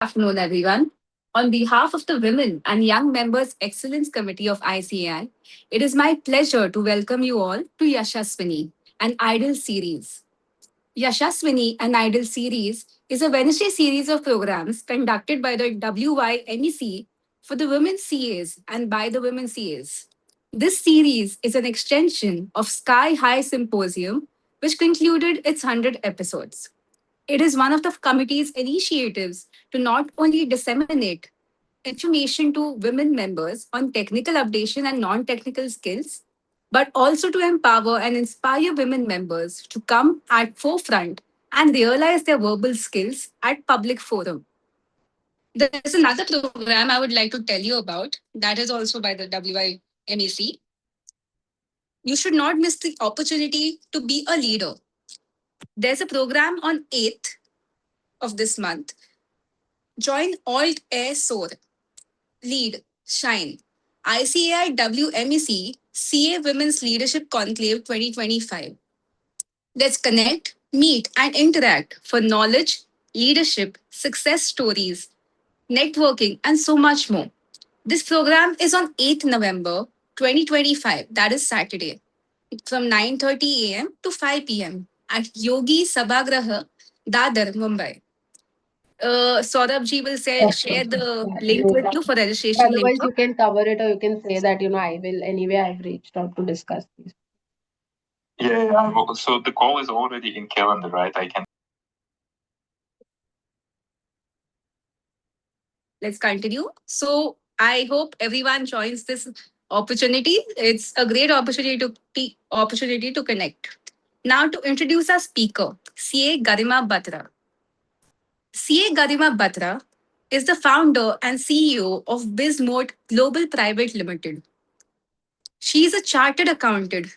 afternoon, everyone. On behalf of the Women and Young Members Excellence Committee of ICAI, it is my pleasure to welcome you all to Yashaswini, an Idol series. Yashaswini, an Idol series, is a Wednesday series of programs conducted by the WYMEC for the women CAs and by the women CAs. This series is an extension of Sky High Symposium, which concluded its 100 episodes. It is one of the committee's initiatives to not only disseminate information to women members on technical updation and non technical skills, but also to empower and inspire women members to come at forefront and realize their verbal skills at public forum. There's another program I would like to tell you about that is also by the WIMEC. You should not miss the opportunity to be a leader. There's a program on 8th of this month. Join Alt Air Soar. Lead, Shine. ICAI WMEC CA Women's Leadership Conclave 2025. Let's connect, meet, and interact for knowledge, leadership, success stories, networking, and so much more. This program is on 8th November 2025, that is Saturday, from 9:30 a.m. to 5 p.m. at Yogi Sabhagraha, Dadar, Mumbai. Saurabh ji will Okay. share the Yeah, link with you for registration otherwise, later. you can cover it, or you can say that, I will anyway, I've reached out to discuss these. So the call is already in calendar, right? I can. Let's continue. So I hope everyone joins this opportunity. It's a great opportunity to connect. Now to introduce our speaker, CA Garima Batra. CA Garima Batra is the founder and CEO of Bizmode Global Private Limited. She is a chartered accountant,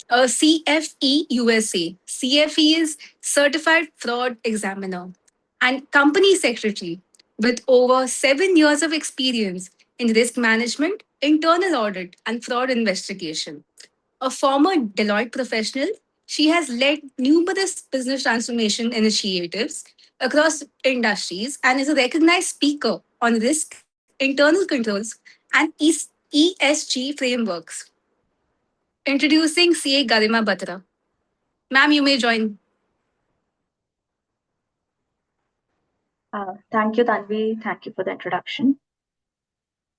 a CFE USA. CFE is Certified Fraud Examiner and company secretary with over 7 years of experience in risk management, internal audit, and fraud investigation. A former Deloitte professional, she has led numerous business transformation initiatives across industries and is a recognized speaker on risk, internal controls, and ESG frameworks. Introducing CA Garima Batra. Ma'am, you may join. Thank you, Tanvi. Thank you for the introduction.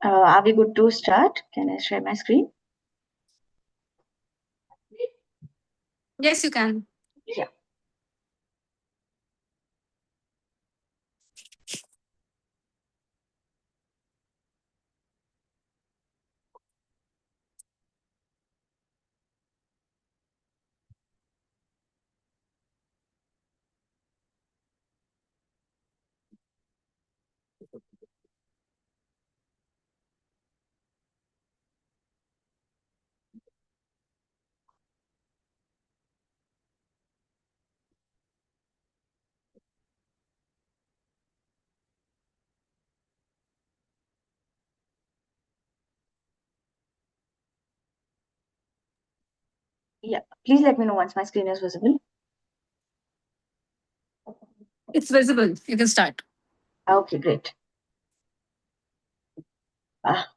Are we good to start? Can I share my screen? Yes, you can. Yeah. Yeah. Please let me know once my screen is visible. It's visible. You can start. Okay, great.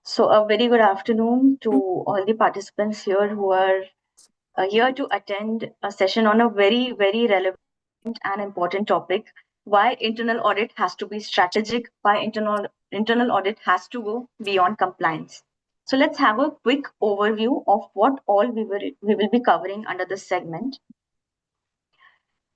So a very good afternoon to all the participants here who are here to attend a session on a very, very relevant and important topic. Why internal audit has to be strategic, why internal audit has to go beyond compliance. So let's have a quick overview of what all we will be covering under this segment.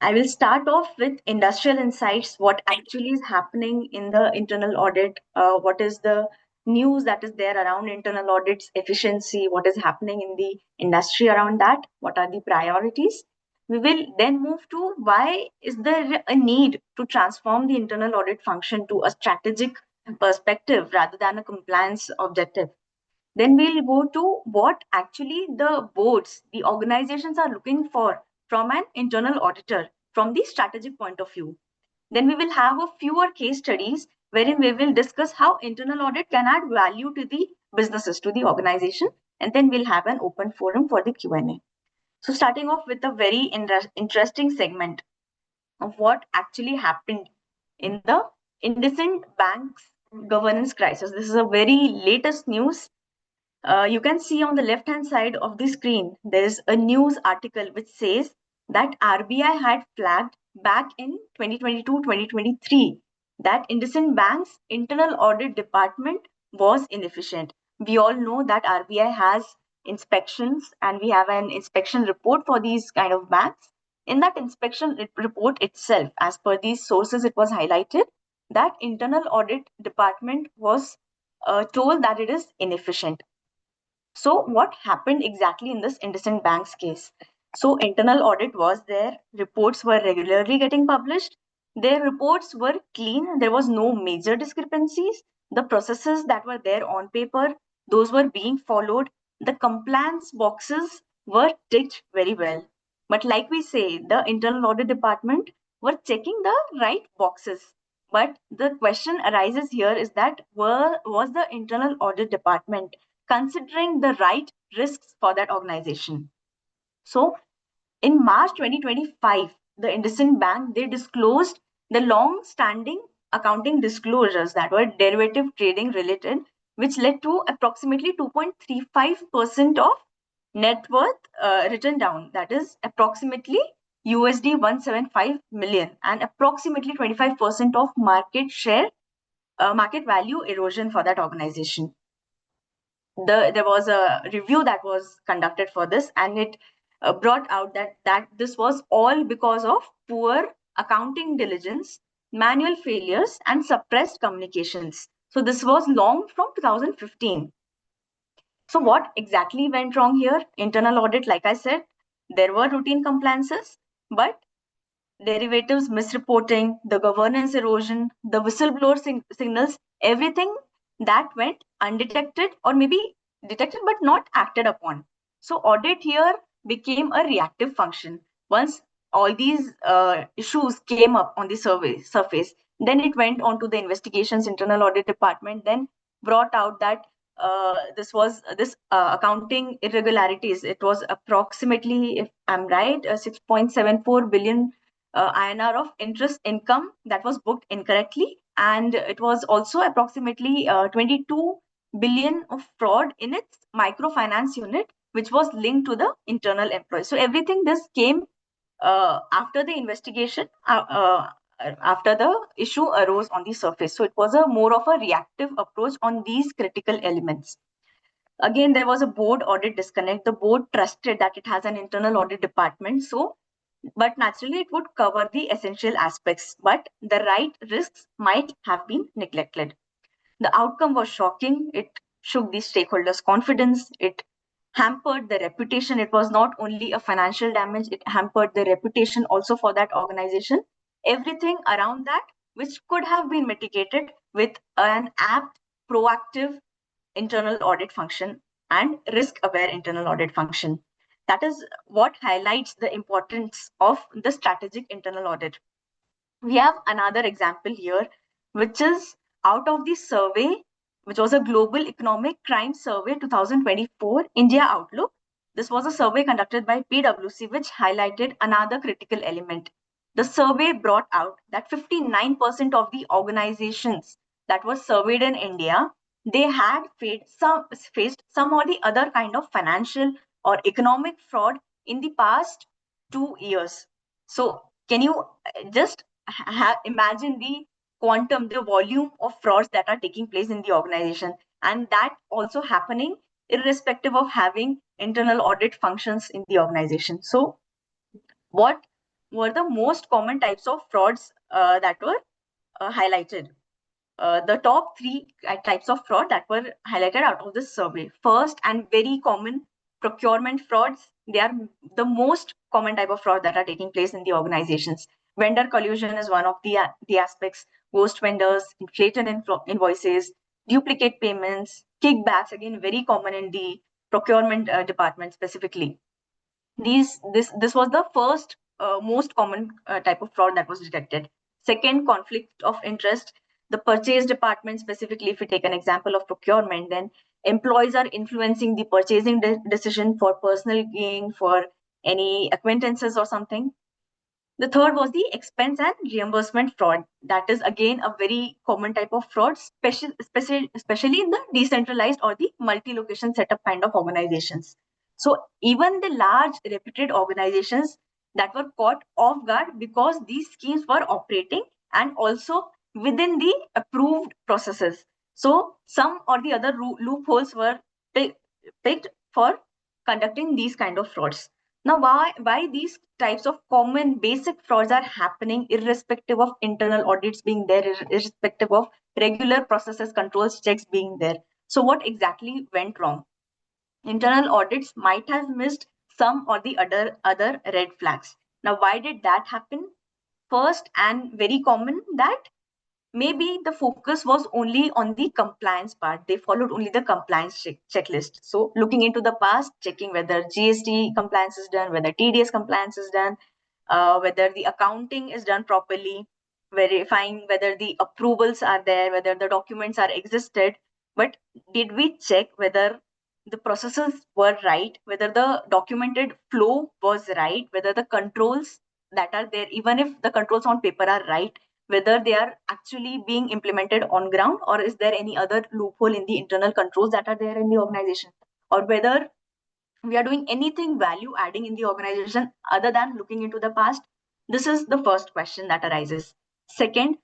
I will start off with industrial insights, what actually is happening in the internal audit, what is the news that is there around internal audits, efficiency, what is happening in the industry around that, what are the priorities. We will then move to why is there a need to transform the internal audit function to a strategic perspective rather than a compliance objective. Then we'll go to what actually the boards, the organizations are looking for from an internal auditor from the strategic point of view. Then we will have a fewer case studies wherein we will discuss how internal audit can add value to the businesses, to the organization, and then we'll have an open forum for the Q&A. So starting off with a very interesting segment of what actually happened in the IndusInd Bank's governance crisis. This is a very latest news. You can see on the left-hand side of the screen, there is a news article which says that RBI had flagged back in 2022-2023 that IndusInd Bank's internal audit department was inefficient. We all know that RBI has inspections and we have an inspection report for these kind of banks. In that inspection report itself, as per these sources, it was highlighted that internal audit department was told that it is inefficient. So what happened exactly in this IndusInd Bank's case? So internal audit was there, reports were regularly getting published, their reports were clean, there was no major discrepancies, the processes that were there on paper, those were being followed, the compliance boxes were ticked very well. But like we say, the internal audit department were checking the right boxes. But the question arises here is that was the internal audit department considering the right risks for that organization? So in March 2025, the IndusInd Bank, they disclosed the long-standing accounting disclosures that were derivative trading related, which led to approximately 2.35% of net worth written down. That is approximately USD 175 million and approximately 25% of market share, market value erosion for that organization. There was a review that was conducted for this, and it brought out that this was all because of poor accounting diligence, manual failures, and suppressed communications. So this was long from 2015. So what exactly went wrong here? Internal audit, like I said, there were routine compliances, but derivatives misreporting, the governance erosion, the whistleblower signals, everything that went undetected or maybe detected but not acted upon. So audit here became a reactive function. Once all these issues came up on the surface, then it went on to the investigations internal audit department, then brought out that this accounting irregularities. It was approximately, if I'm right, 6.74 billion INR of interest income that was booked incorrectly, and it was also approximately 22 billion of fraud in its microfinance unit, which was linked to the internal employees. So everything this came after the investigation, after the issue arose on the surface. So it was a more of a reactive approach on these critical elements. Again, there was a board audit disconnect. The board trusted that it has an internal audit department, so but naturally it would cover the essential aspects, but the right risks might have been neglected. The outcome was shocking. It shook the stakeholders' confidence. It hampered the reputation. It was not only a financial damage, it hampered the reputation also for that organization. Everything around that, which could have been mitigated with an apt, proactive internal audit function and risk-aware internal audit function. That is what highlights the importance of the strategic internal audit. We have another example here, which is out of the survey, which was a Global Economic Crime Survey 2024 India Outlook. This was a survey conducted by PwC, which highlighted another critical element. The survey brought out that 59% of the organizations that were surveyed in India, they had faced some or the other kind of financial or economic fraud in the past 2 years. So can you just imagine the quantum, the volume of frauds that are taking place in the organization, and that also happening irrespective of having internal audit functions in the organization. So what were the most common types of frauds that were highlighted? The top 3 types of fraud that were highlighted out of this survey. First, and very common, procurement frauds. They are the most common type of fraud that are taking place in the organizations. Vendor collusion is one of the aspects. Ghost vendors, inflated invoices, duplicate payments, kickbacks, again very common in the procurement department specifically. This was the first most common type of fraud that was detected. Second, conflict of interest. The purchase department, specifically, if we take an example of procurement, then employees are influencing the purchasing decision for personal gain, for any acquaintances or something. The third was the expense and reimbursement fraud. That is again a very common type of fraud, especially in the decentralized or the multi-location setup kind of organizations. So even the large reputed organizations that were caught off guard because these schemes were operating and also within the approved processes. So some or the other loopholes were picked for conducting these kind of frauds. Now, why these types of common basic frauds are happening irrespective of internal audits being there, irrespective of regular processes, controls, checks being there? So what exactly went wrong? Internal audits might have missed some or the other red flags. Now, why did that happen? First, and very common, that maybe the focus was only on the compliance part. They followed only the compliance checklist. So looking into the past, checking whether GST compliance is done, whether TDS compliance is done, whether the accounting is done properly, verifying whether the approvals are there, whether the documents are existed. But did we check whether the processes were right, whether the documented flow was right, whether the controls that are there, even if the controls on paper are right, whether they are actually being implemented on ground, or is there any other loophole in the internal controls that are there in the organization, or whether we are doing anything value adding in the organization other than looking into the past? This is the first question that arises. Second,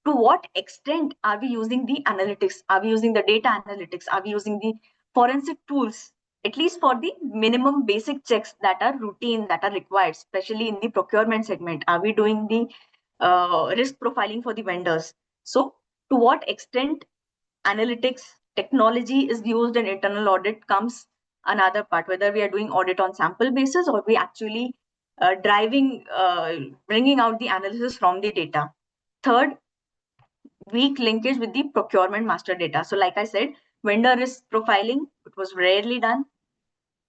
to what extent are we using the analytics? Are we using the data analytics? Are we using the forensic tools, at least for the minimum basic checks that are routine, that are required, especially in the procurement segment? Are we doing the risk profiling for the vendors? So to what extent analytics technology is used in internal audit comes another part, whether we are doing audit on sample basis or we actually bringing out the analysis from the data. Third, weak linkage with the procurement master data. So like I said, vendor risk profiling, it was rarely done.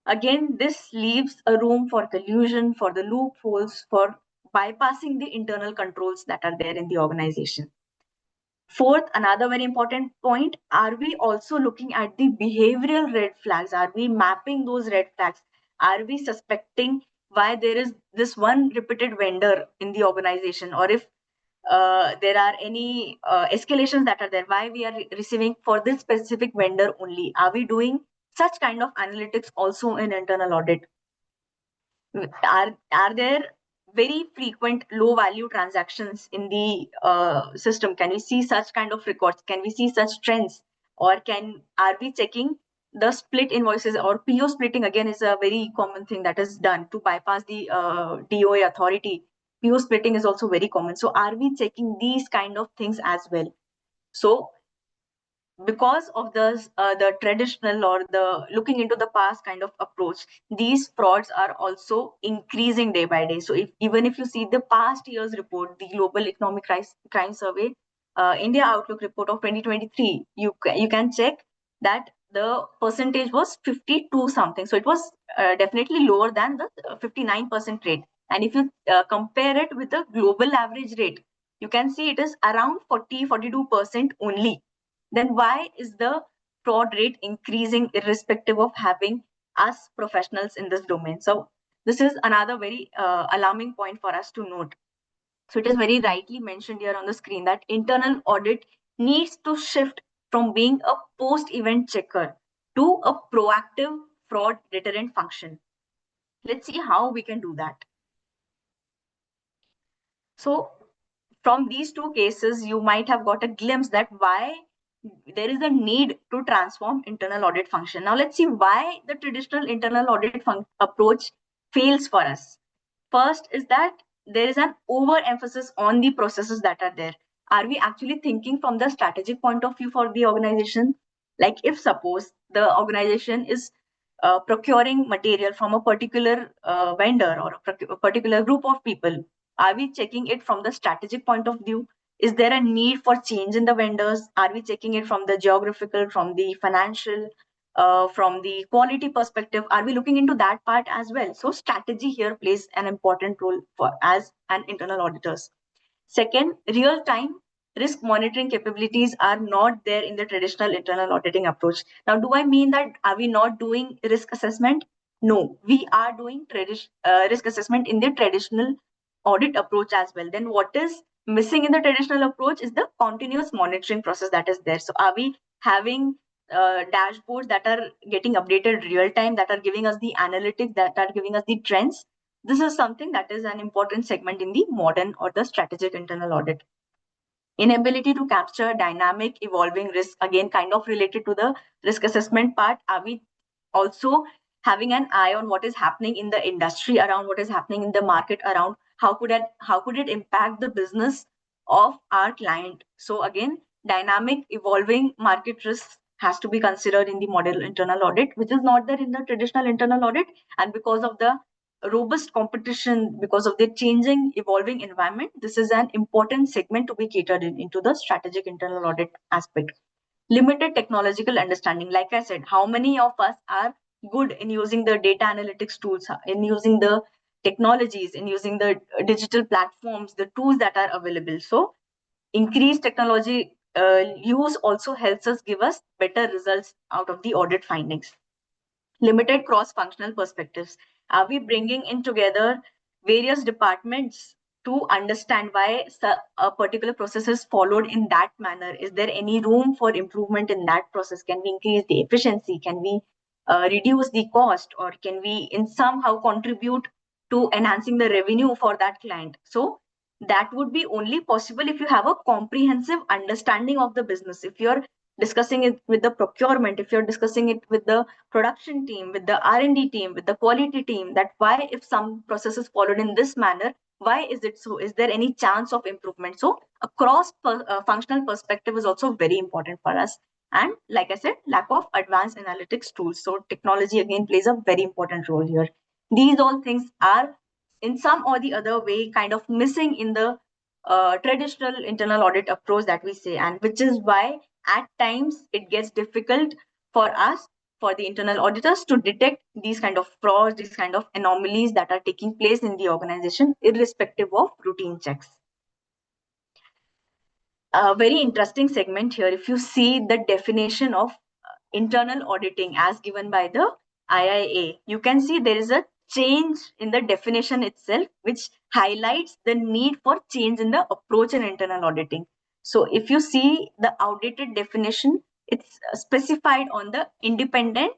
Again, this leaves a room for collusion, for the loopholes, for bypassing the internal controls that are there in the organization. Fourth, another very important point, are we also looking at the behavioral red flags? Are we mapping those red flags? Are we suspecting why there is this one repeated vendor in the organization? Or if there are any escalations that are there, why we are receiving for this specific vendor only? Are we doing such kind of analytics also in internal audit? Are there very frequent low value transactions in the system? Can we see such kind of records? Can we see such trends? Or are we checking the split invoices, or PO splitting again is a very common thing that is done to bypass the DOA authority. PO splitting is also very common. So are we checking these kind of things as well? So because of the traditional or the looking into the past kind of approach, these frauds are also increasing day by day. So even if you see the past year's report, the Global Economic Crime Survey, India Outlook report of 2023, you can check that the percentage was 52 something. So it was definitely lower than the 59% rate. And if you compare it with the global average rate, you can see it is around 42% only. Then why is the fraud rate increasing irrespective of having us professionals in this domain? So this is another very alarming point for us to note. So it is very rightly mentioned here on the screen that internal audit needs to shift from being a post-event checker to a proactive fraud deterrent function. Let's see how we can do that. So from these two cases, you might have got a glimpse that why there is a need to transform internal audit function. Now let's see why the traditional internal audit approach fails for us. First is that there is an overemphasis on the processes that are there. Are we actually thinking from the strategic point of view for the organization? Like if suppose the organization is procuring material from a particular vendor or a particular group of people, are we checking it from the strategic point of view? Is there a need for change in the vendors? Are we checking it from the geographical, from the financial, from the quality perspective? Are we looking into that part as well? So strategy here plays an important role for as an internal auditors. Second, real-time risk monitoring capabilities are not there in the traditional internal auditing approach. Now, do I mean that are we not doing risk assessment? No, we are doing risk assessment in the traditional audit approach as well. Then what is missing in the traditional approach is the continuous monitoring process that is there. So are we having dashboards that are getting updated real time, that are giving us the analytics, that are giving us the trends? This is something that is an important segment in the modern or the strategic internal audit. Inability to capture dynamic evolving risk, again kind of related to the risk assessment part. Are we also having an eye on what is happening in the industry around, what is happening in the market around, how could it impact the business of our client? So again, dynamic evolving market risks has to be considered in the model internal audit, which is not there in the traditional internal audit. And because of the robust competition, because of the changing evolving environment, this is an important segment to be catered into the strategic internal audit aspect. Limited technological understanding, like I said, how many of us are good in using the data analytics tools, in using the technologies, in using the digital platforms, the tools that are available? So increased technology use also helps us give us better results out of the audit findings. Limited cross-functional perspectives. Are we bringing in together various departments to understand why a particular process is followed in that manner? Is there any room for improvement in that process? Can we increase the efficiency? Can we reduce the cost? Or can we in somehow contribute to enhancing the revenue for that client? So that would be only possible if you have a comprehensive understanding of the business. If you're discussing it with the procurement, if you're discussing it with the production team, with the R&D team, with the quality team, that why if some process is followed in this manner, why is it so? Is there any chance of improvement? So a functional perspective is also very important for us. And like I said, lack of advanced analytics tools. So technology again plays a very important role here. These all things are in some or the other way kind of missing in the traditional internal audit approach that we say, and which is why at times it gets difficult for us, for the internal auditors, to detect these kind of frauds, these kind of anomalies that are taking place in the organization, irrespective of routine checks. A very interesting segment here, if you see the definition of internal auditing as given by the IIA, you can see there is a change in the definition itself, which highlights the need for change in the approach in internal auditing. So if you see the outdated definition, it's specified on the independent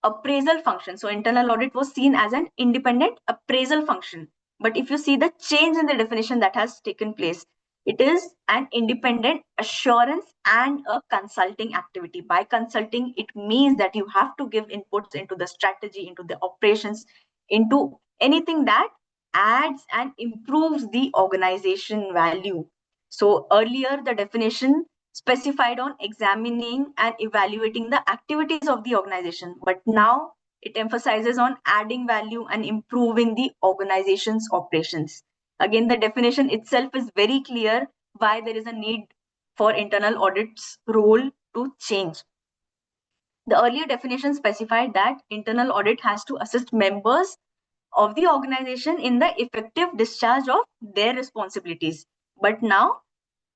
appraisal function. So internal audit was seen as an independent appraisal function. But if you see the change in the definition that has taken place, it is an independent assurance and a consulting activity. By consulting, it means that you have to give inputs into the strategy, into the operations, into anything that adds and improves the organization value. So earlier, the definition specified on examining and evaluating the activities of the organization, but now it emphasizes on adding value and improving the organization's operations. Again, the definition itself is very clear why there is a need for internal audit's role to change. The earlier definition specified that internal audit has to assist members of the organization in the effective discharge of their responsibilities. But now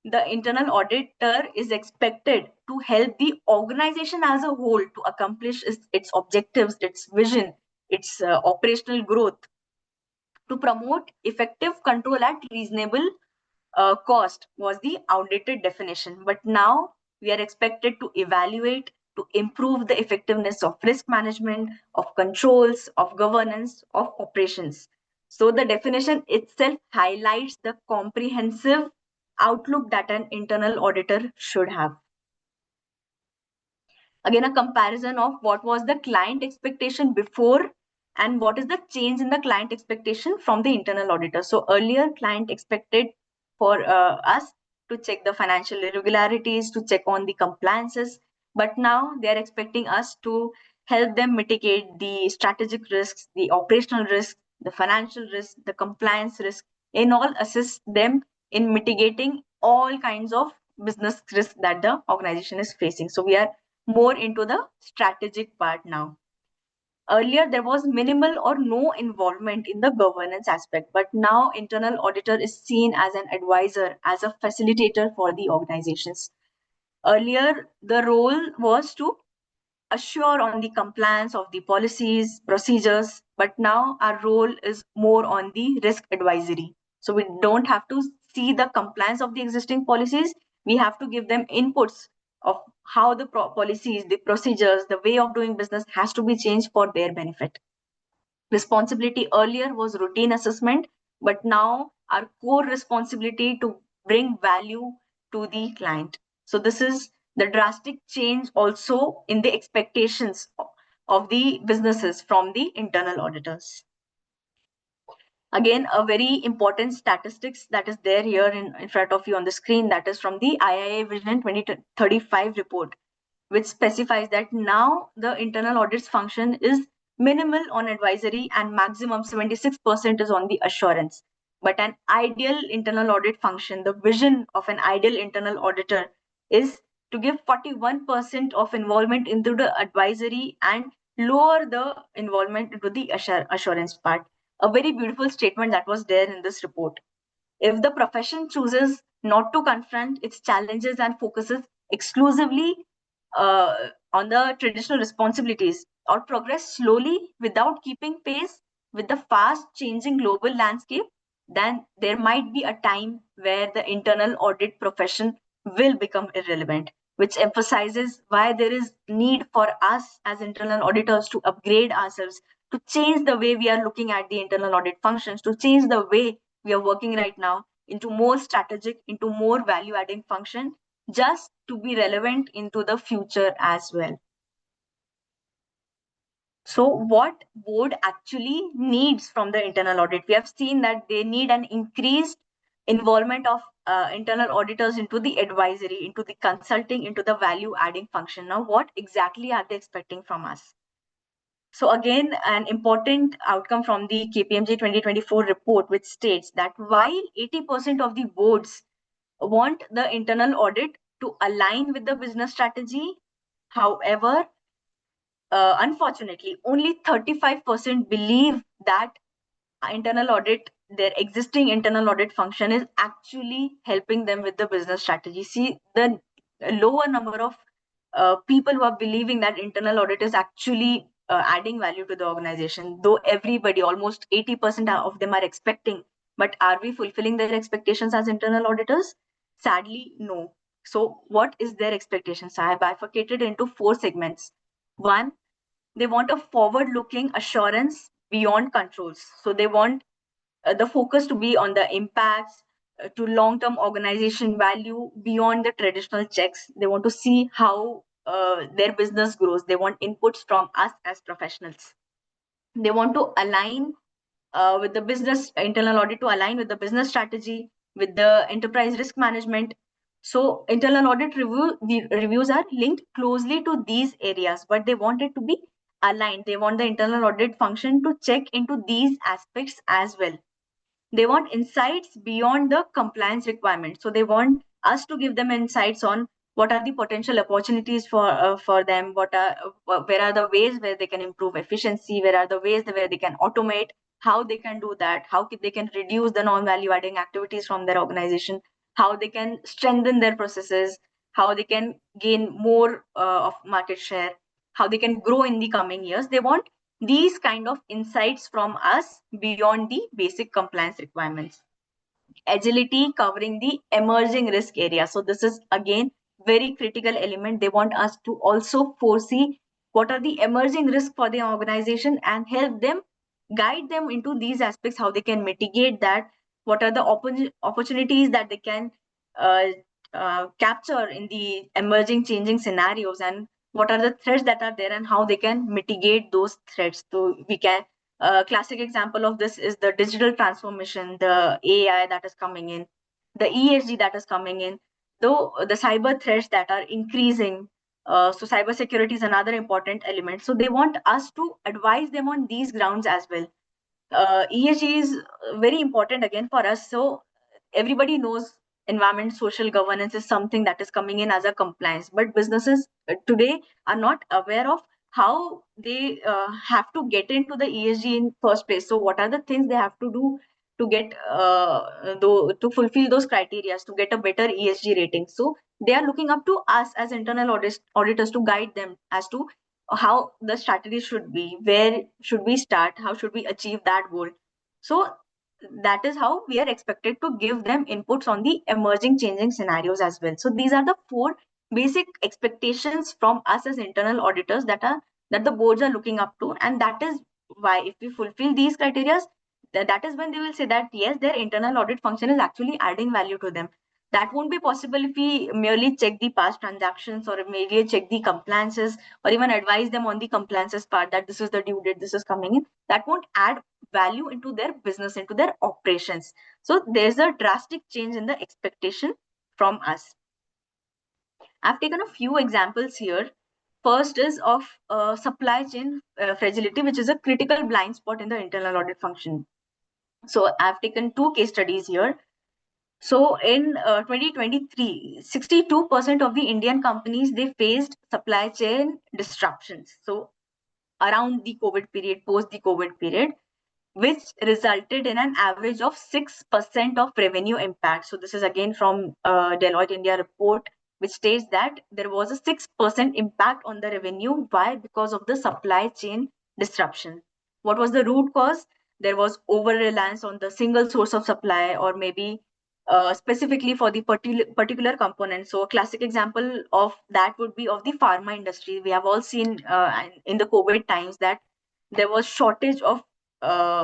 the internal auditor is expected to help the organization as a whole to accomplish its objectives, its vision, its operational growth, to promote effective control at reasonable cost was the outdated definition. But now we are expected to evaluate, to improve the effectiveness of risk management, of controls, of governance, of operations. So the definition itself highlights the comprehensive outlook that an internal auditor should have. Again, a comparison of what was the client expectation before and what is the change in the client expectation from the internal auditor. So earlier, client expected for us to check the financial irregularities, to check on the compliances, but now they are expecting us to help them mitigate the strategic risks, the operational risks, the financial risks, the compliance risk, in all assist them in mitigating all kinds of business risks that the organization is facing. So we are more into the strategic part now. Earlier, there was minimal or no involvement in the governance aspect, but now internal auditor is seen as an advisor, as a facilitator for the organizations. Earlier, the role was to assure on the compliance of the policies, procedures, but now our role is more on the risk advisory. So we don't have to see the compliance of the existing policies. We have to give them inputs of how the policies, the procedures, the way of doing business has to be changed for their benefit. Responsibility earlier was routine assessment, but now our core responsibility to bring value to the client. So this is the drastic change also in the expectations of the businesses from the internal auditors. Again, a very important statistics that is there here in front of you on the screen, that is from the IIA Vision 2035 report, which specifies that now the internal audits function is minimal on advisory and maximum 76% is on the assurance. But an ideal internal audit function, the vision of an ideal internal auditor is to give 41% of involvement into the advisory and lower the involvement into the assurance part. A very beautiful statement that was there in this report. If the profession chooses not to confront its challenges and focuses exclusively on the traditional responsibilities or progress slowly without keeping pace with the fast changing global landscape, then there might be a time where the internal audit profession will become irrelevant, which emphasizes why there is need for us as internal auditors to upgrade ourselves, to change the way we are looking at the internal audit functions, to change the way we are working right now into more strategic, into more value adding function, just to be relevant into the future as well. So what board actually needs from the internal audit? We have seen that they need an increased involvement of internal auditors into the advisory, into the consulting, into the value adding function. Now, what exactly are they expecting from us? So again, an important outcome from the KPMG 2024 report, which states that while 80% of the boards want the internal audit to align with the business strategy, however, unfortunately, only 35% believe that internal audit, their existing internal audit function is actually helping them with the business strategy. See, the lower number of people who are believing that internal audit is actually adding value to the organization, though everybody, almost 80% of them are expecting. But are we fulfilling their expectations as internal auditors? Sadly, no. So what is their expectations? I have bifurcated into 4 segments. One, they want a forward-looking assurance beyond controls. So they want the focus to be on the impacts, to long-term organization value beyond the traditional checks. They want to see how their business grows. They want inputs from us as professionals. They want to align with the business internal audit, to align with the business strategy, with the enterprise risk management. So internal audit reviews are linked closely to these areas, but they want it to be aligned. They want the internal audit function to check into these aspects as well. They want insights beyond the compliance requirements. So they want us to give them insights on what are the potential opportunities for them, where are the ways where they can improve efficiency, where are the ways where they can automate, how they can do that, how they can reduce the non-value adding activities from their organization, how they can strengthen their processes, how they can gain more of market share, how they can grow in the coming years. They want these kind of insights from us beyond the basic compliance requirements. Agility covering the emerging risk area. So this is again very critical element. They want us to also foresee what are the emerging risks for the organization and help them, guide them into these aspects, how they can mitigate that, what are the opportunities that they can uh, capture in the emerging changing scenarios, and what are the threats that are there and how they can mitigate those threats. So we can, a classic example of this is the digital transformation, the AI that is coming in, the ESG that is coming in, though the cyber threats that are increasing. So cybersecurity is another important element. So they want us to advise them on these grounds as well. ESG is very important again for us. So everybody knows environment, social governance is something that is coming in as a compliance, but businesses today are not aware of how they have to get into the ESG in first place. So what are the things they have to do to get to fulfill those criteria to get a better ESG rating? So they are looking up to us as internal auditors to guide them as to how the strategy should be, where should we start, how should we achieve that goal. So that is how we are expected to give them inputs on the emerging changing scenarios as well. So these are the four basic expectations from us as internal auditors that the boards are looking up to, and that is why if we fulfill these criteria, that is when they will say that yes, their internal audit function is actually adding value to them. That won't be possible if we merely check the past transactions or maybe check the compliances or even advise them on the compliances part that this is the due date, this is coming in. That won't add value into their business, into their operations. So there's a drastic change in the expectation from us. I've taken a few examples here. First is of supply chain fragility, which is a critical blind spot in the internal audit function. So I've taken two case studies here. So in 2023, 62% of the Indian companies, they faced supply chain disruptions. So around the COVID period, post the COVID period, which resulted in an average of 6% of revenue impact. So this is again from Deloitte India report, which states that there was a 6% impact on the revenue. Why? Because of the supply chain disruption. What was the root cause? There was over-reliance on the single source of supply, or maybe specifically for the particular component. So a classic example of that would be of the pharma industry. We have all seen in the COVID times that there was shortage of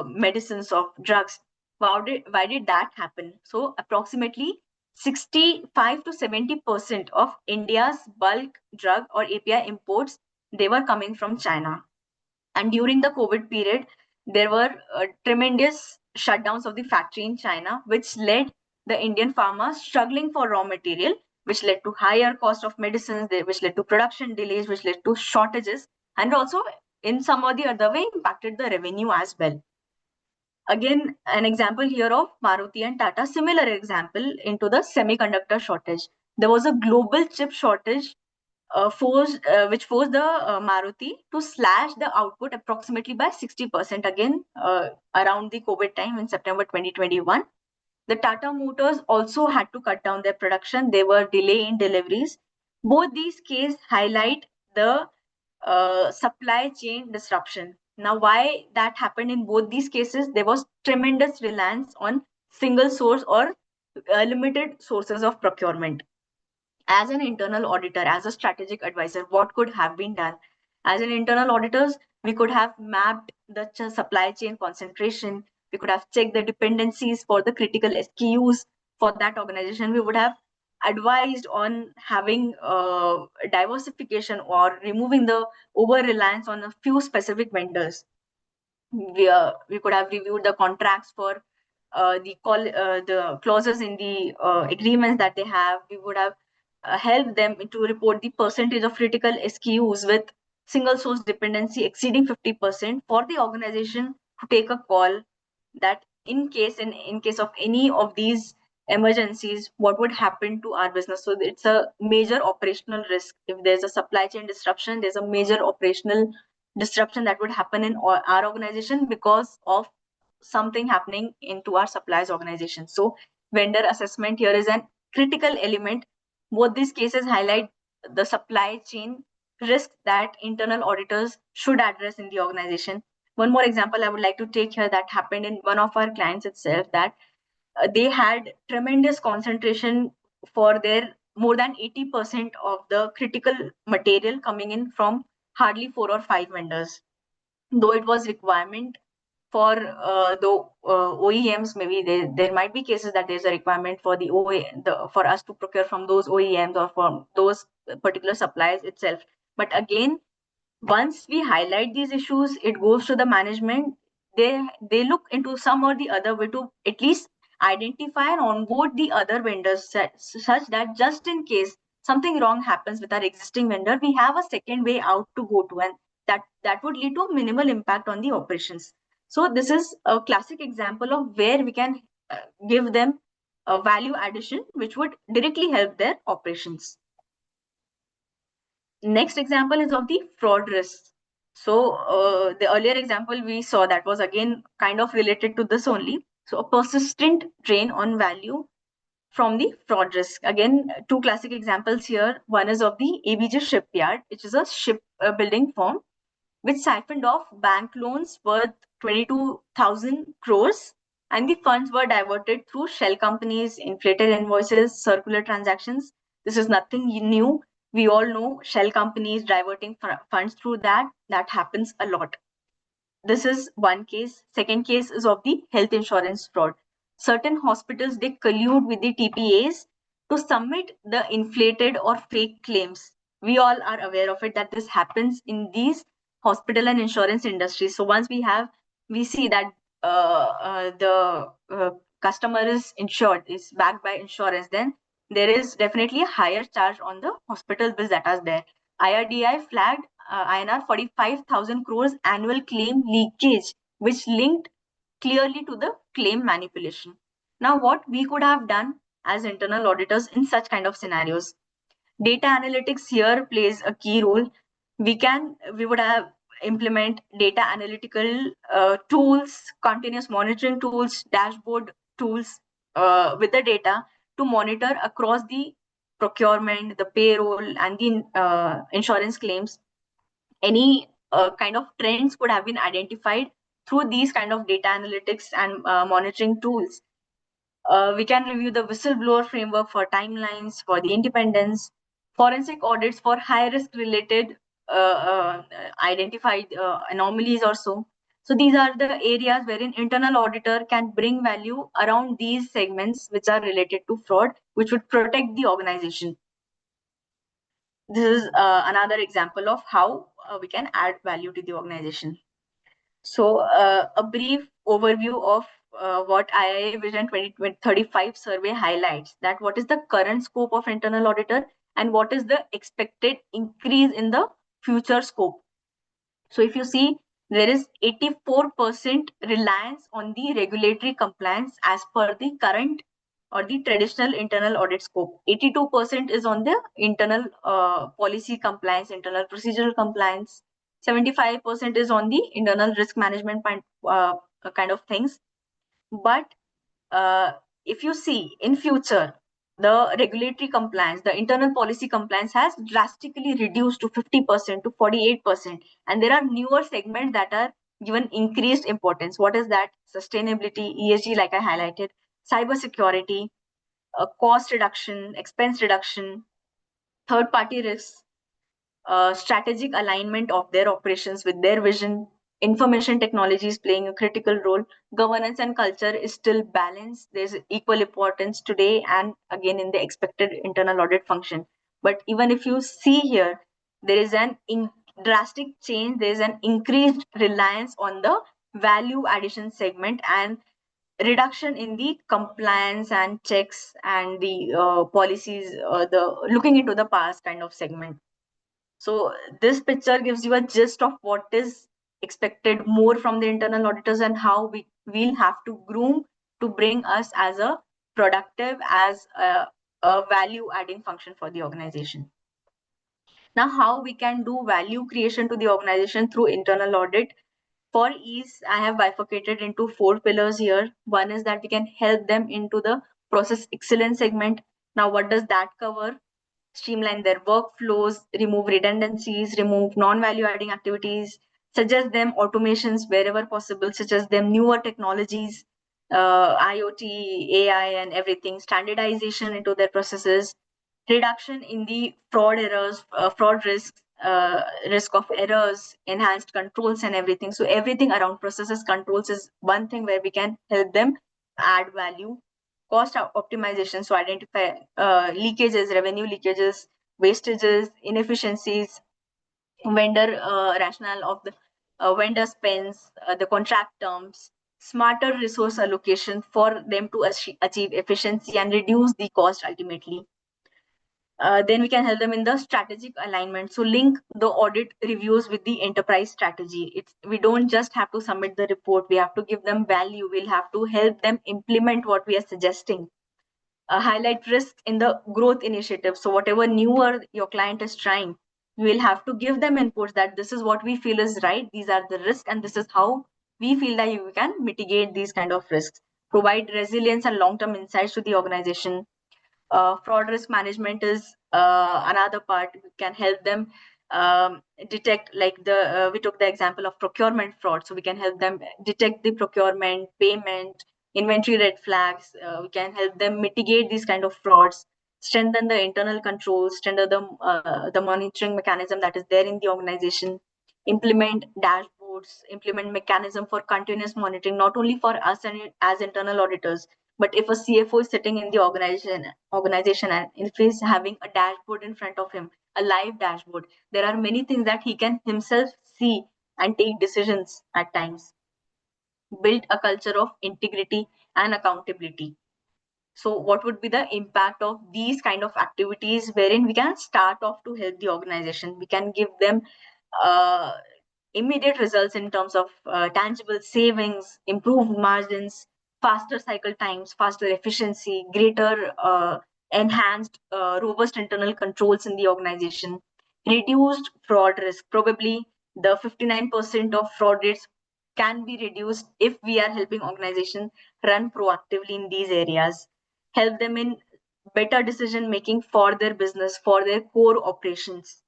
medicines, of drugs. Why did that happen? So approximately 65 to 70% of India's bulk drug or API imports, they were coming from China. And during the COVID period, there were tremendous shutdowns of the factory in China, which led the Indian farmers struggling for raw material, which led to higher cost of medicines, which led to production delays, which led to shortages, and also in some or the other way impacted the revenue as well. Again, an example here of Maruti and Tata, similar example into the semiconductor shortage. There was a global chip shortage which forced the Maruti to slash the output approximately by 60% again around the COVID time in September 2021. The Tata Motors also had to cut down their production. They were delayed in deliveries. Both these cases highlight the supply chain disruption. Now, why that happened in both these cases? There was tremendous reliance on single source or limited sources of procurement. As an internal auditor, as a strategic advisor, what could have been done? As an internal auditors, we could have mapped the supply chain concentration. We could have checked the dependencies for the critical SKUs for that organization. We would have advised on having diversification or removing the over reliance on a few specific vendors. We could have reviewed the contracts for the clauses in the agreements that they have. We would have helped them to report the percentage of critical SKUs with single source dependency exceeding 50% for the organization to take a call that in case of any of these emergencies, what would happen to our business. So it's a major operational risk. If there's a supply chain disruption, there's a major operational disruption that would happen in our organization because of something happening into our suppliers organization. So vendor assessment here is a critical element. Both these cases highlight the supply chain risk that internal auditors should address in the organization. One more example I would like to take here that happened in one of our clients itself, that they had tremendous concentration for their more than 80% of the critical material coming in from hardly 4 or 5 vendors. Though it was requirement for the OEMs, maybe there might be cases that there's a requirement for for us to procure from those OEMs or from those particular suppliers itself. But again, once we highlight these issues, it goes to the management. They look into some or the other way to at least identify and onboard the other vendors such that just in case something wrong happens with our existing vendor, we have a second way out to go to, and that would lead to minimal impact on the operations. So this is a classic example of where we can give them a value addition which would directly help their operations. Next example is of the fraud risks. So the earlier example we saw, that was again kind of related to this only. So a persistent drain on value from the fraud risk. Again, two classic examples here. One is of the ABJ Shipyard, which is a ship building firm, which siphoned off bank loans worth 22,000 crores and the funds were diverted through shell companies, inflated invoices, circular transactions. This is nothing new. We all know shell companies diverting funds through that. That happens a lot. This is one case. Second case is of the health insurance fraud. Certain hospitals, they collude with the TPAs to submit the inflated or fake claims. We all are aware of it, that this happens in these hospital and insurance industries. So once we see that the customer is insured, is backed by insurance, then there is definitely a higher charge on the hospital bills that are there. IRDI flagged INR 45,000 crores annual claim leakage, which linked clearly to the claim manipulation. Now, what we could have done as internal auditors in such kind of scenarios? Data analytics here plays a key role. We would have implement data analytical tools, continuous monitoring tools, dashboard tools with the data to monitor across the procurement, the payroll, and the insurance claims. Any kind of trends could have been identified through these kind of data analytics and monitoring tools. We can review the whistleblower framework for timelines, for the independence, forensic audits for high risk related identified anomalies or so. So these are the areas wherein internal auditor can bring value around these segments which are related to fraud, which would protect the organization. This is another example of how we can add value to the organization. So a brief overview of what IIA Vision 2035 survey highlights, that what is the current scope of internal auditor and what is the expected increase in the future scope. So if you see, there is 84% reliance on the regulatory compliance as per the current or the traditional internal audit scope. 82% is on the internal policy compliance, internal procedural compliance. 75% is on the internal risk management kind of things. But if you see in future, the regulatory compliance, the internal policy compliance has drastically reduced to 50% to 48%. And there are newer segments that are given increased importance. What is that? Sustainability, ESG, like I highlighted, cybersecurity, cost reduction, expense reduction, third-party risks, strategic alignment of their operations with their vision. Information technology is playing a critical role. Governance and culture is still balanced. There's equal importance today and again in the expected internal audit function. But even if you see here, there is an drastic change. There is an increased reliance on the value addition segment and reduction in the compliance and checks and the policies, the looking into the past kind of segment. So this picture gives you a gist of what is expected more from the internal auditors and how we'll have to groom to bring us as a productive, as a value adding function for the organization. Now, how we can do value creation to the organization through internal audit. For ease, I have bifurcated into 4 pillars here. One is that we can help them into the process excellence segment. Now, what does that cover? Streamline their workflows, remove redundancies, remove non-value adding activities, suggest them automations wherever possible, suggest them newer technologies, IoT, AI, and everything, standardization into their processes, reduction in the fraud errors, fraud risks, risk of errors, enhanced controls, and everything. So everything around processes controls is one thing where we can help them add value. Cost optimization, so identify leakages, revenue leakages, wastages, inefficiencies, vendor rationale of the vendor spends, the contract terms, smarter resource allocation for them to achieve efficiency and reduce the cost ultimately. Then we can help them in the strategic alignment. So link the audit reviews with the enterprise strategy. We don't just have to submit the report, we have to give them value. We'll have to help them implement what we are suggesting. Highlight risks in the growth initiative. So whatever newer your client is trying, we'll have to give them inputs that this is what we feel is right, these are the risks, and this is how we feel that you can mitigate these kind of risks. Provide resilience and long-term insights to the organization. Fraud risk management is another part. We can help them detect, like we took the example of procurement fraud. So we can help them detect the procurement, payment, inventory red flags. We can help them mitigate these kind of frauds, strengthen the internal controls, strengthen the monitoring mechanism that is there in the organization, implement dashboards, implement mechanism for continuous monitoring, not only for us and as internal auditors, but if a CFO is sitting in the organization and if he's having a dashboard in front of him, a live dashboard, there are many things that he can himself see and take decisions at times. Build a culture of integrity and accountability. So what would be the impact of these kind of activities wherein we can start off to help the organization? We can give them uh, immediate results in terms of tangible savings, improved margins, faster cycle times, faster efficiency, greater enhanced robust internal controls in the organization, reduced fraud risk. Probably the 59% of fraud rates can be reduced if we are helping organizations run proactively in these areas, help them in better decision making for their business, for their core operations,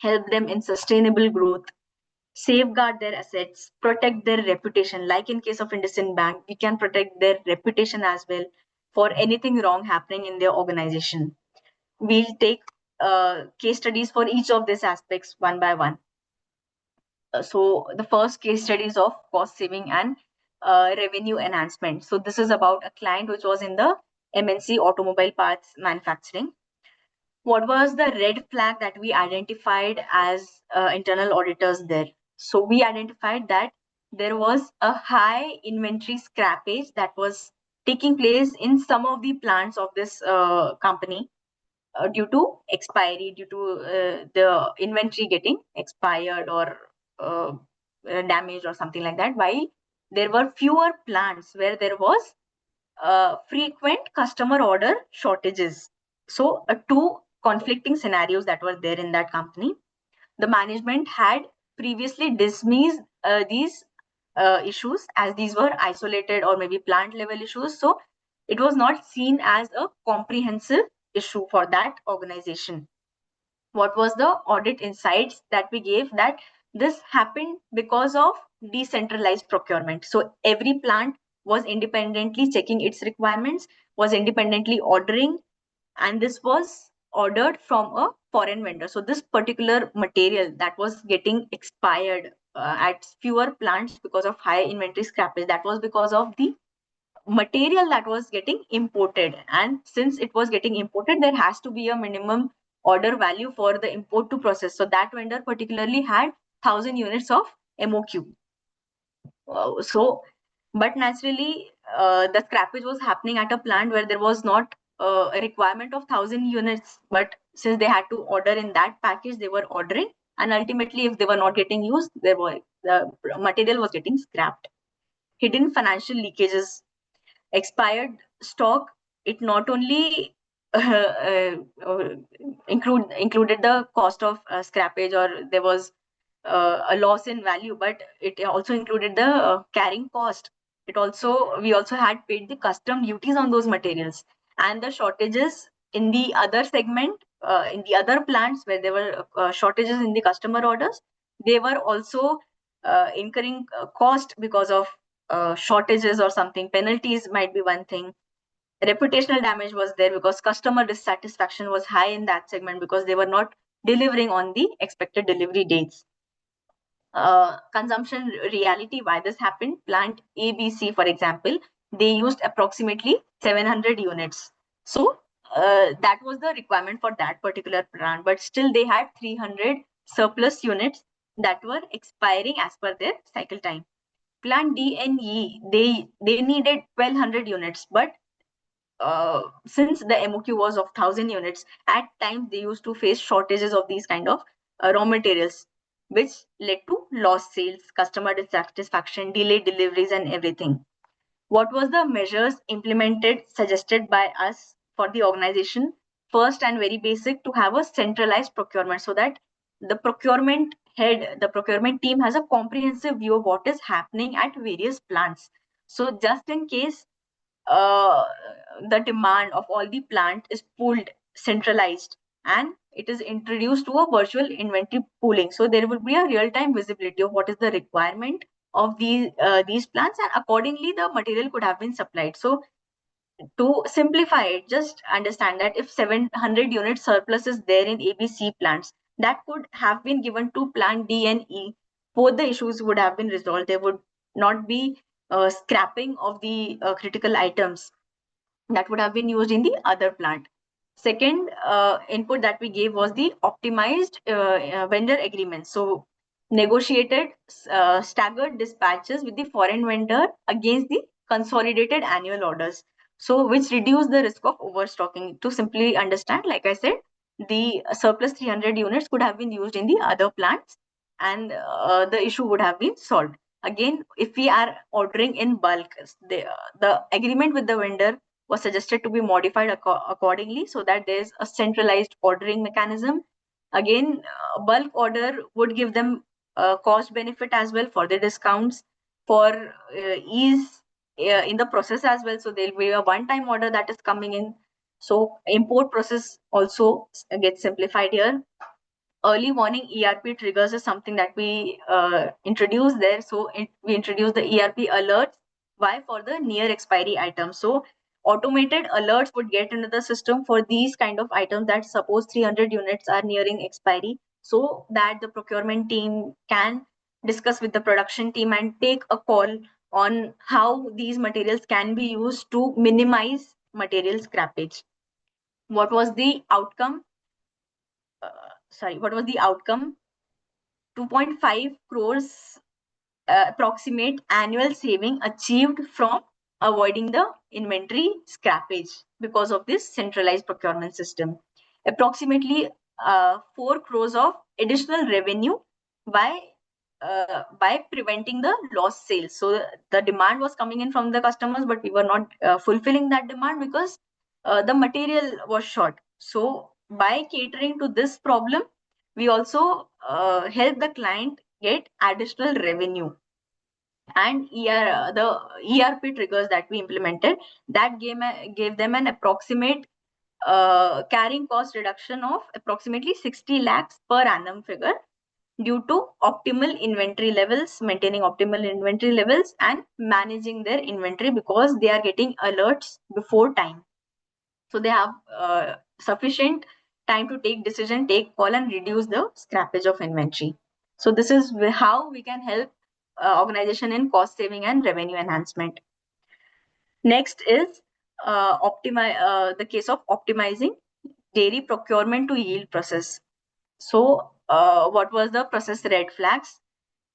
help them in sustainable growth, safeguard their assets, protect their reputation. Like in case of IndusInd Bank, we can protect their reputation as well for anything wrong happening in their organization. We'll take case studies for each of these aspects one by one. So the first case study is of cost saving and revenue enhancement. So this is about a client which was in the MNC automobile parts manufacturing. What was the red flag that we identified as internal auditors there? So we identified that there was a high inventory scrappage that was taking place in some of the plants of this company due to expiry, due to the inventory getting expired or damaged or something like that. While there were fewer plants where there was frequent customer order shortages. So two conflicting scenarios that were there in that company. The management had previously dismissed these issues as these were isolated or maybe plant level issues. So it was not seen as a comprehensive issue for that organization. What was the audit insights that we gave? That this happened because of decentralized procurement. So every plant was independently checking its requirements, was independently ordering, and this was ordered from a foreign vendor. So this particular material that was getting expired at fewer plants because of high inventory scrappage, that was because of the material that was getting imported. And since it was getting imported, there has to be a minimum order value for the import to process. So that vendor particularly had 1,000 units of MOQ. But naturally, the scrappage was happening at a plant where there was not a requirement of 1,000 units. But since they had to order in that package, they were ordering. And ultimately, if they were not getting used, the material was getting scrapped. Hidden financial leakages. Expired stock, it not only included the cost of scrappage or there was a loss in value, but it also included the carrying cost. We also had paid the custom duties on those materials, and the shortages in the other segment, in the other plants where there were shortages in the customer orders, they were also incurring cost because of shortages or something. Penalties might be one thing. Reputational damage was there because customer dissatisfaction was high in that segment because they were not delivering on the expected delivery dates. Consumption reality, why this happened? Plant ABC, for example, they used approximately 700 units. So that was the requirement for that particular plant, but still they had 300 surplus units that were expiring as per their cycle time. Plant D and E, they needed 1,200 units, but since the MOQ was of 1,000 units, at times they used to face shortages of these kind of raw materials, which led to lost sales, customer dissatisfaction, delayed deliveries, and everything. What was the measures implemented, suggested by us for the organization? First and very basic, to have a centralized procurement so that the procurement head, the procurement team has a comprehensive view of what is happening at various plants. So just in case uh, the demand of all the plant is pooled, centralized, and it is introduced to a virtual inventory pooling. So there will be a real-time visibility of what is the requirement of these plants, and accordingly the material could have been supplied. So to simplify it, just understand that if 700 unit surplus is there in ABC plants, that could have been given to plant D and E. Both the issues would have been resolved. There would not be scrapping of the critical items that would have been used in the other plant. Second input that we gave was the optimized vendor agreement. So negotiated staggered dispatches with the foreign vendor against the consolidated annual orders. So which reduce the risk of overstocking. To simply understand, like I said, the surplus 300 units could have been used in the other plants, and the issue would have been solved. Again, if we are ordering in bulk, the agreement with the vendor was suggested to be modified accordingly, so that there's a centralized ordering mechanism. Again, bulk order would give them cost benefit as well for the discounts, for ease in the process as well. So there'll be a one-time order that is coming in. So import process also gets simplified here. Early warning ERP triggers is something that we introduced there. So we introduced the ERP alerts. Why? For the near expiry items. So automated alerts would get into the system for these kind of items that suppose 300 units are nearing expiry, so that the procurement team can discuss with the production team and take a call on how these materials can be used to minimize material scrappage. What was the outcome? What was the outcome? 2.5 crores approximate annual saving achieved from avoiding the inventory scrappage because of this centralized procurement system. Approximately 4 crores of additional revenue by preventing the lost sales. So the demand was coming in from the customers, but we were not fulfilling that demand because the material was short. So by catering to this problem, we also help the client get additional revenue. And the ERP triggers that we implemented, that gave them an approximate carrying cost reduction of approximately 60 lakhs per annum figure, due to optimal inventory levels, maintaining optimal inventory levels and managing their inventory, because they are getting alerts before time. So they have sufficient time to take decision, take call, and reduce the scrappage of inventory. So this is how we can help organization in cost saving and revenue enhancement. Next is the case of optimizing dairy procurement to yield process. So what was the process red flags?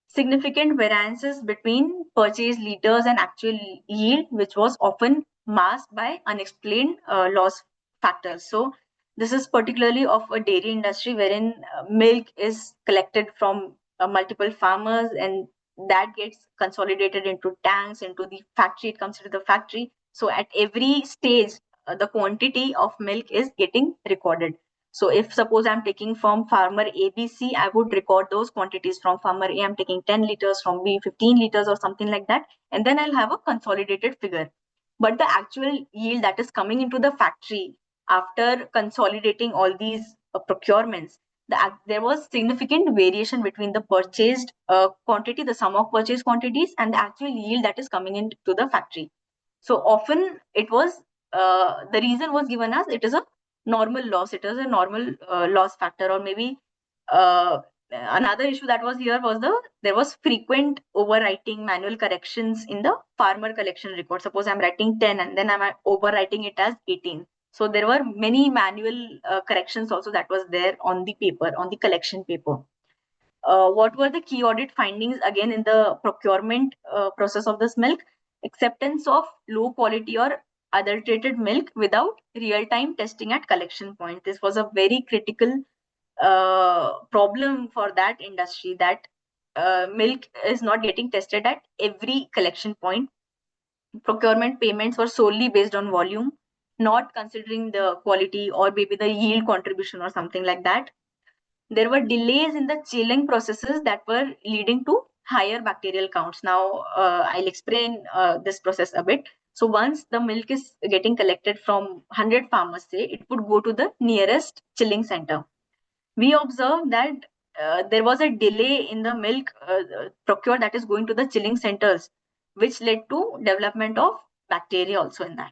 Significant variances between purchase liters and actual yield, which was often masked by unexplained loss factors. So this is particularly of a dairy industry wherein milk is collected from multiple farmers, and that gets consolidated into tanks, into the factory. It comes into the factory. So at every stage, the quantity of milk is getting recorded. So if suppose I'm taking from farmer ABC, I would record those quantities. From farmer A, I'm taking 10 liters, from B, 15 liters or something like that. And then I'll have a consolidated figure. But the actual yield that is coming into the factory after consolidating all these procurements, there was significant variation between the purchased quantity, the sum of purchased quantities, and the actual yield that is coming into the factory. So often it was, the reason was given as it is a normal loss, it is a normal loss factor. Or maybe another issue that was here was there was frequent overwriting, manual corrections in the farmer collection record. Suppose I'm writing 10 and then I'm overwriting it as 18. So there were many manual corrections also that was there on the paper, on the collection paper. What were the key audit findings again in the procurement process of this milk? Acceptance of low quality or adulterated milk without real-time testing at collection point. This was a very critical problem for that industry, that milk is not getting tested at every collection point. Procurement payments were solely based on volume, not considering the quality or maybe the yield contribution or something like that. There were delays in the chilling processes that were leading to higher bacterial counts. Now, I'll explain this process a bit. So once the milk is getting collected from 100 farmers, say, it would go to the nearest chilling center. We observed that there was a delay in the milk procured that is going to the chilling centers, which led to development of bacteria also in that.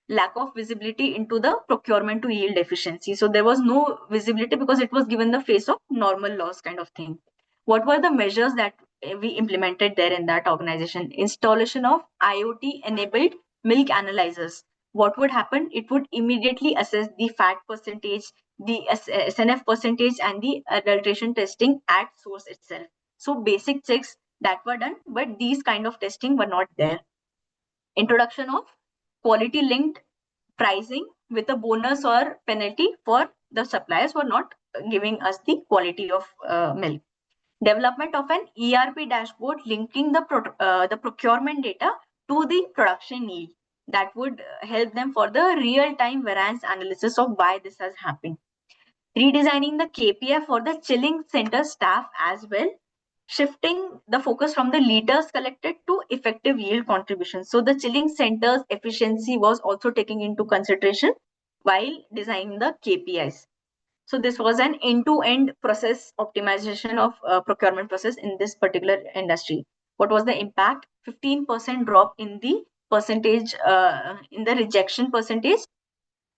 Lack of visibility into the procurement to yield efficiency. So there was no visibility because it was given the face of normal loss kind of thing. What were the measures that we implemented there in that organization? Installation of IoT enabled milk analyzers. What would happen? It would immediately assess the fat percentage, the SNF percentage, and the adulteration testing at source itself. So basic checks that were done, but these kind of testing were not there. Introduction of quality linked pricing with a bonus or penalty for the suppliers who are not giving us the quality of milk. Development of an ERP dashboard linking the procurement data to the production yield that would help them for the real-time variance analysis of why this has happened. Redesigning the KPI for the chilling center staff as well, shifting the focus from the liters collected to effective yield contribution. So the chilling center's efficiency was also taken into consideration while designing the KPIs. So this was an end-to-end process optimization of procurement process in this particular industry. What was the impact? 15% drop in the percentage, in the rejection percentage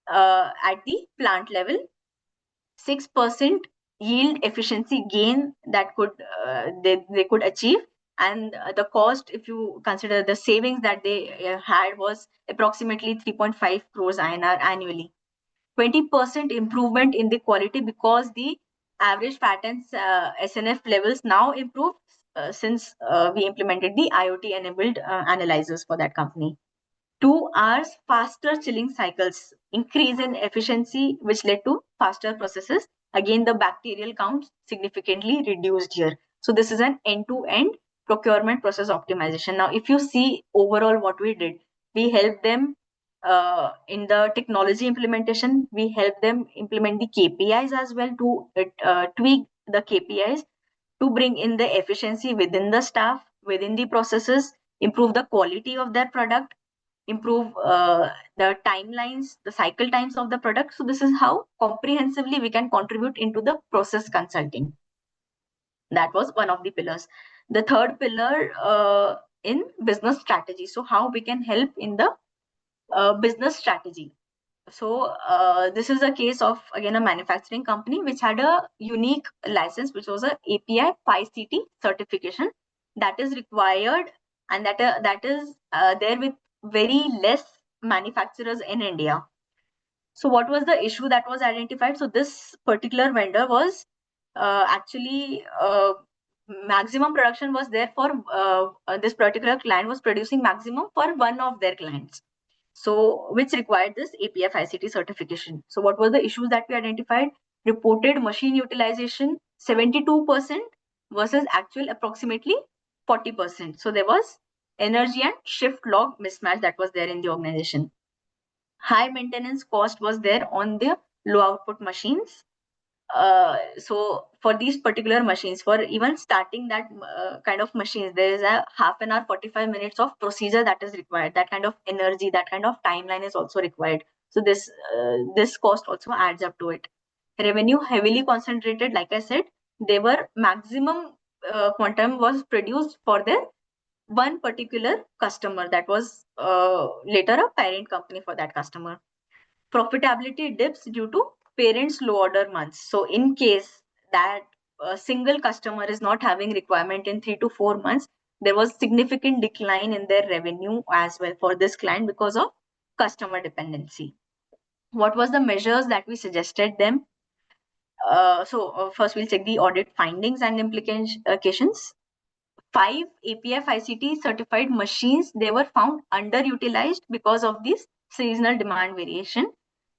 at the plant level, 6% yield efficiency gain that they could achieve, and the cost, if you consider the savings that they had, was approximately 3.5 crores INR annually. 20% improvement in the quality because the average fat and SNF levels now improved since we implemented the IoT enabled analyzers for that company. 2 hours faster chilling cycles, increase in efficiency, which led to faster processes. Again, the bacterial count significantly reduced here. So this is an end-to-end procurement process optimization. Now, if you see overall what we did, we helped them in the technology implementation. We helped them implement the KPIs as well to tweak the KPIs to bring in the efficiency within the staff, within the processes, improve the quality of their product, improve the timelines, the cycle times of the product. So this is how comprehensively we can contribute into the process consulting. That was one of the pillars. The third pillar in business strategy. So how we can help in the business strategy. So this is a case of, again, a manufacturing company which had a unique license, which was a API 5CT certification that is required, and that is there with very less manufacturers in India. So what was the issue that was identified? So this particular vendor was actually maximum production was there for this particular client was producing maximum for one of their clients. So which required this API 5CT certification. So what were the issues that we identified? Reported machine utilization 72% versus actual approximately 40%. So there was energy and shift log mismatch that was there in the organization. High maintenance cost was there on the low output machines. So for these particular machines, for even starting that kind of machines, there is a half an hour, 45 minutes of procedure that is required. That kind of energy, that kind of timeline is also required. So this cost also adds up to it. Revenue heavily concentrated, like I said, they were maximum quantum was produced for their one particular customer that was later a parent company for that customer. Profitability dips due to parents' low order months. So in case that a single customer is not having requirement in 3 to 4 months, there was significant decline in their revenue as well for this client because of customer dependency. What was the measures that we suggested them? First we'll check the audit findings and implications. 5 API 5CT certified machines, they were found underutilized because of this seasonal demand variation.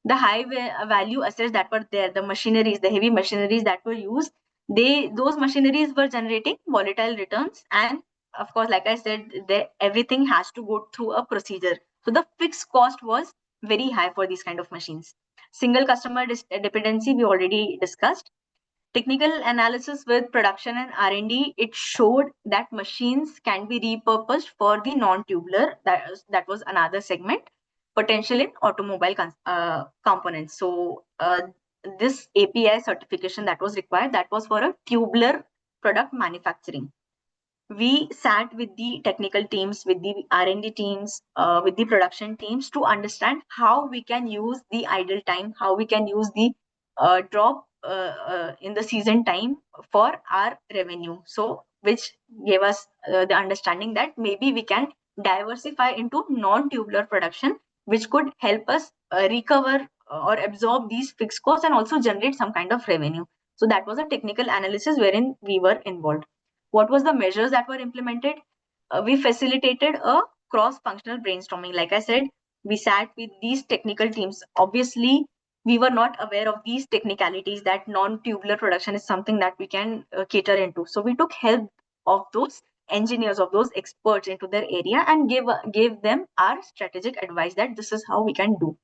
The high value assets that were there, the machineries, the heavy machineries that were used, those machineries were generating volatile returns. And of course, like I said, everything has to go through a procedure. So the fixed cost was very high for these kind of machines. Single customer dependency, we already discussed. Technical analysis with production and R&D, it showed that machines can be repurposed for the non-tubular. That was another segment, potential in automobile components. So this API certification that was required, that was for a tubular product manufacturing. We sat with the technical teams, with the R&D teams, with the production teams to understand how we can use the idle time, how we can use the drop in the season time for our revenue. So which gave us the understanding that maybe we can diversify into non-tubular production, which could help us recover or absorb these fixed costs and also generate some kind of revenue. So that was a technical analysis wherein we were involved. What was the measures that were implemented? We facilitated a cross-functional brainstorming. Like I said, we sat with these technical teams. Obviously, we were not aware of these technicalities that non-tubular production is something that we can cater into. So we took help of those engineers, of those experts into their area and gave them our strategic advice that this is how we can do.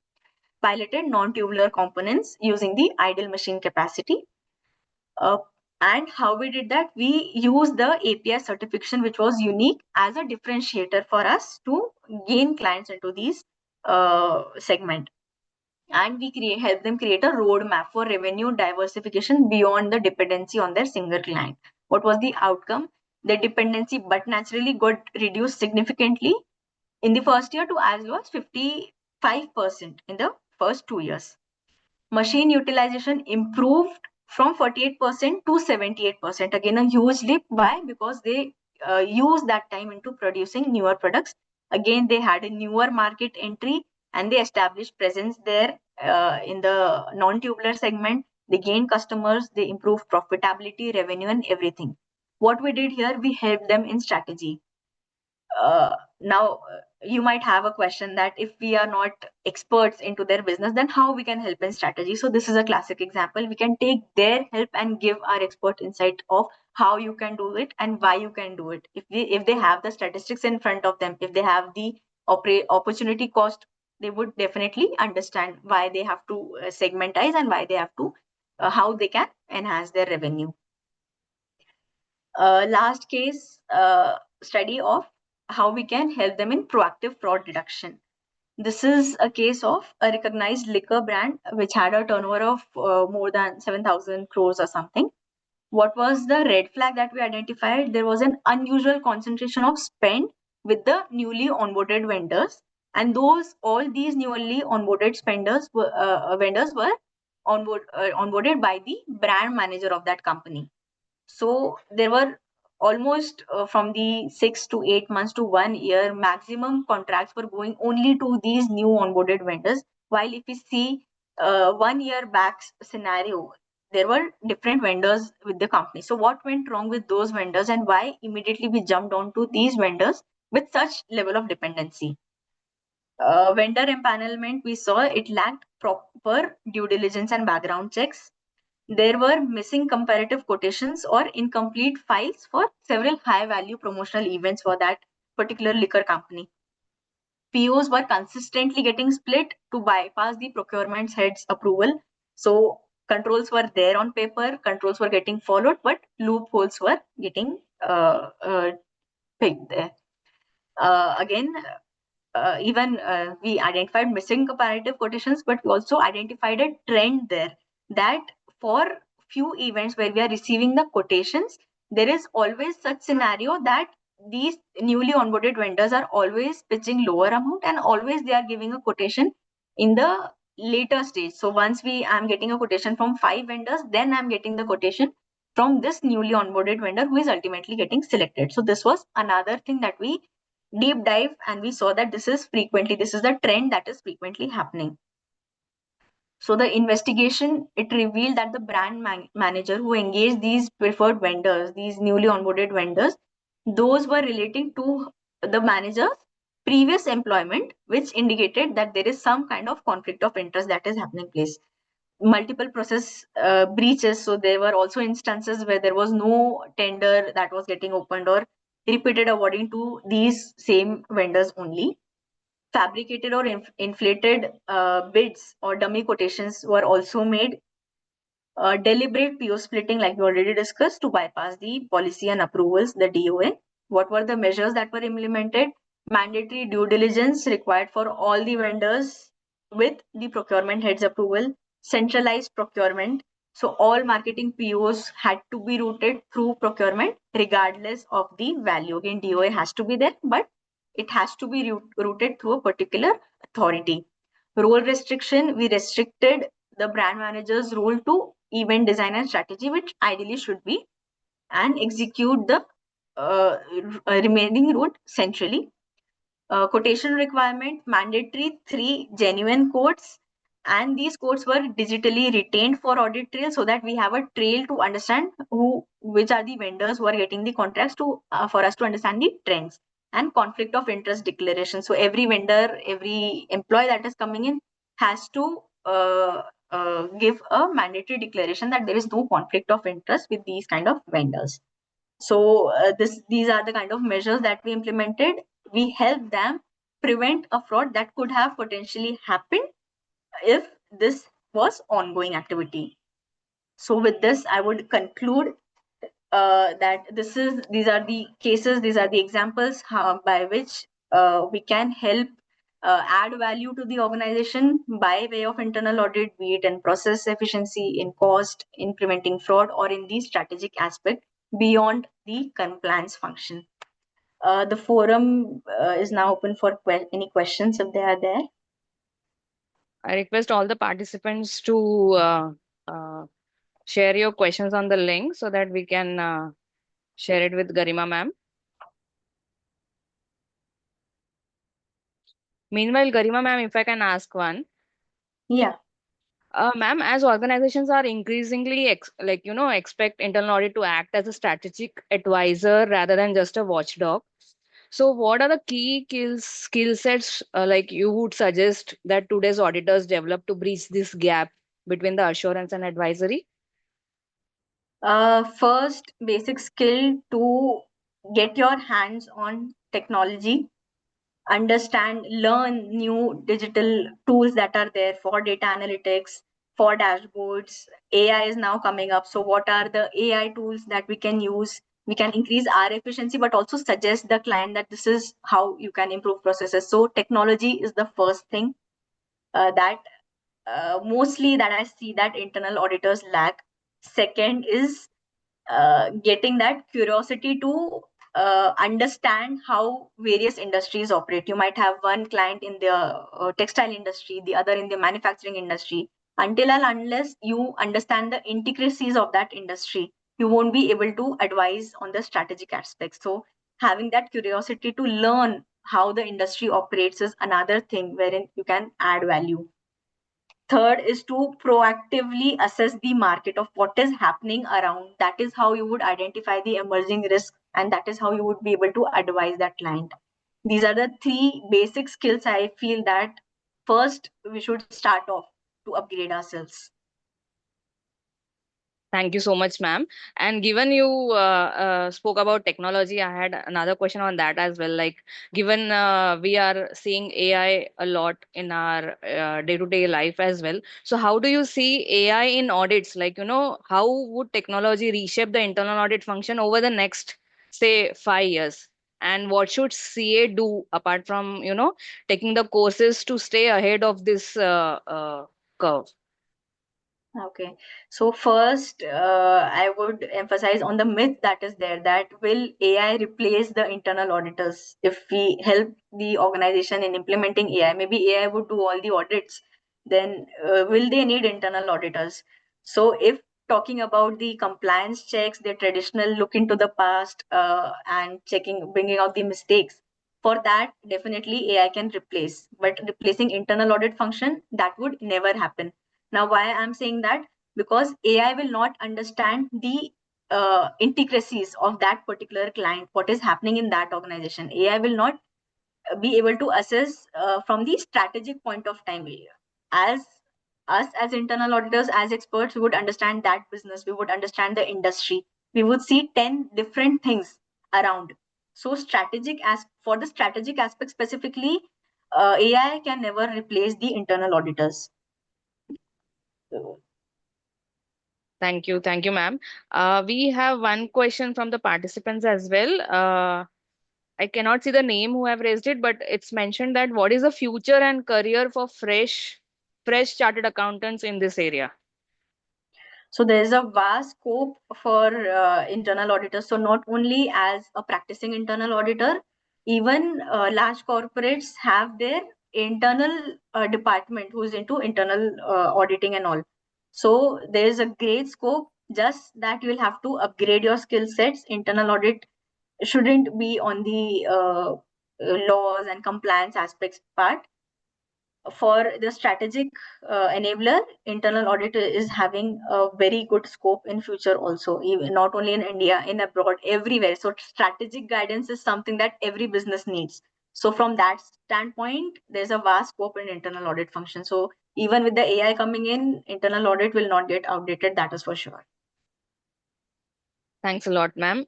Piloted non-tubular components using the idle machine capacity. And how we did that? We used the API certification, which was unique as a differentiator for us to gain clients into these segment. And we help them create a roadmap for revenue diversification beyond the dependency on their single client. What was the outcome? The dependency, but naturally, got reduced significantly in the first year to as low as 55% in the first 2 years. Machine utilization improved from 48% to 78%. Again, a huge leap. Why? Because they use that time into producing newer products. Again, they had a newer market entry and they established presence there in the non-tubular segment. They gained customers, they improved profitability, revenue, and everything. What we did here, we helped them in strategy. Now, you might have a question that if we are not experts into their business, then how we can help in strategy? So this is a classic example. We can take their help and give our expert insight of how you can do it and why you can do it. If they have the statistics in front of them, if they have the opportunity cost, they would definitely understand why they have to segmentize and why they have to how they can enhance their revenue. Last case study of how we can help them in proactive fraud reduction. This is a case of a recognized liquor brand which had a turnover of more than 7,000 crores or something. What was the red flag that we identified? There was an unusual concentration of spend with the newly onboarded vendors, and all these newly onboarded vendors were onboarded by the brand manager of that company. So there were almost from the 6 to 8 months to 1 year, maximum contracts were going only to these new onboarded vendors. While if we see 1 year back scenario, there were different vendors with the company. So what went wrong with those vendors and why immediately we jumped onto these vendors with such level of dependency? Vendor empanelment, we saw it lacked proper due diligence and background checks. There were missing comparative quotations or incomplete files for several high-value promotional events for that particular liquor company. POs were consistently getting split to bypass the procurement head's approval. So controls were there on paper, controls were getting followed, but loopholes were getting picked there. Again, even we identified missing comparative quotations, but we also identified a trend there that for few events where we are receiving the quotations, there is always such scenario that these newly onboarded vendors are always pitching lower amount and always they are giving a quotation in the later stage. So once I'm getting a quotation from 5 vendors, then I'm getting the quotation from this newly onboarded vendor who is ultimately getting selected. So this was another thing that we deep dive and we saw that this is the trend that is frequently happening. So the investigation, it revealed that the brand manager who engaged these preferred vendors, these newly onboarded vendors, those were relating to the manager's previous employment, which indicated that there is some kind of conflict of interest that is happening place. Multiple process breaches. So there were also instances where there was no tender that was getting opened or repeated awarding to these same vendors only. Fabricated or inflated bids or dummy quotations were also made. Deliberate PO splitting, like we already discussed, to bypass the policy and approvals, the DOA. What were the measures that were implemented? Mandatory due diligence required for all the vendors with the procurement head's approval. centralized procurement. So all marketing POs had to be routed through procurement, regardless of the value. Again, DOA has to be there, but it has to be routed through a particular authority. Role restriction, we restricted the brand manager's role to event design and strategy, which ideally should be, and execute the remaining route centrally. Quotation requirement, mandatory 3 genuine quotes, and these quotes were digitally retained for audit trail, so that we have a trail to understand which are the vendors who are getting the contracts, to for us to understand the trends. And conflict of interest declaration, so every vendor, every employee that is coming in has to give a mandatory declaration that there is no conflict of interest with these kind of vendors. So these are the kind of measures that we implemented. We helped them prevent a fraud that could have potentially happened if this was ongoing activity. So with this, I would conclude that these are the cases, these are the examples by which we can help add value to the organization by way of internal audit, be it in process efficiency, in cost, in preventing fraud, or in the strategic aspect beyond the compliance function. The forum is now open for any questions if they are there. I request all the participants to uh, share your questions on the link so that we can share it with Garima ma'am. Meanwhile, Garima ma'am, if I can ask one. Yeah. Ma'am, as organizations are increasingly expect internal audit to act as a strategic advisor rather than just a watchdog. So, what are the key skill sets like you would suggest that today's auditors develop to bridge this gap between the assurance and advisory? First, basic skill to get your hands on technology, understand, learn new digital tools that are there for data analytics, for dashboards. AI is now coming up. So, what are the AI tools that we can use? We can increase our efficiency, but also suggest the client that this is how you can improve processes. So, technology is the first thing that mostly that I see that internal auditors lack. Second is getting that curiosity to understand how various industries operate. You might have one client in the textile industry, the other in the manufacturing industry. Until and unless you understand the intricacies of that industry, you won't be able to advise on the strategic aspects. So having that curiosity to learn how the industry operates is another thing wherein you can add value. Third is to proactively assess the market of what is happening around. That is how you would identify the emerging risks, and that is how you would be able to advise that client. These are the three basic skills I feel that first we should start off to upgrade ourselves. Thank you so much, ma'am. And given you spoke about technology, I had another question on that as well. Like, given we are seeing AI a lot in our day-to-day life as well. So, how do you see AI in audits? Like, how would technology reshape the internal audit function over the next, say, 5 years? And what should CA do apart from, taking the courses to stay ahead of this curve? Okay, so first, I would emphasize on the myth that is there, that will AI replace the internal auditors? If we help the organization in implementing AI, maybe AI would do all the audits, then will they need internal auditors? So if talking about the compliance checks, the traditional look into the past and bringing out the mistakes, for that, definitely AI can replace, but replacing internal audit function, that would never happen. Now, why I'm saying that? Because AI will not understand the intricacies of that particular client, what is happening in that organization. AI will not be able to assess from the strategic point of time. As us as internal auditors, as experts, we would understand that business, we would understand the industry, we would see 10 different things around. So for the strategic aspect specifically, AI can never replace the internal auditors. Thank you, ma'am. We have one question from the participants as well. I cannot see the name who have raised it, but it's mentioned that what is the future and career for fresh fresh chartered accountants in this area? So there is a vast scope for internal auditors. So not only as a practicing internal auditor, even large corporates have their internal department who's into internal auditing and all. So there is a great scope, just that you will have to upgrade your skill sets. Internal audit shouldn't be on the laws and compliance aspects part. For the strategic enabler, internal audit is having a very good scope in future also, even not only in India, in abroad, everywhere. So strategic guidance is something that every business needs. So from that standpoint, there's a vast scope in internal audit function. So even with the AI coming in, internal audit will not get outdated, that is for sure. Thanks a lot, ma'am.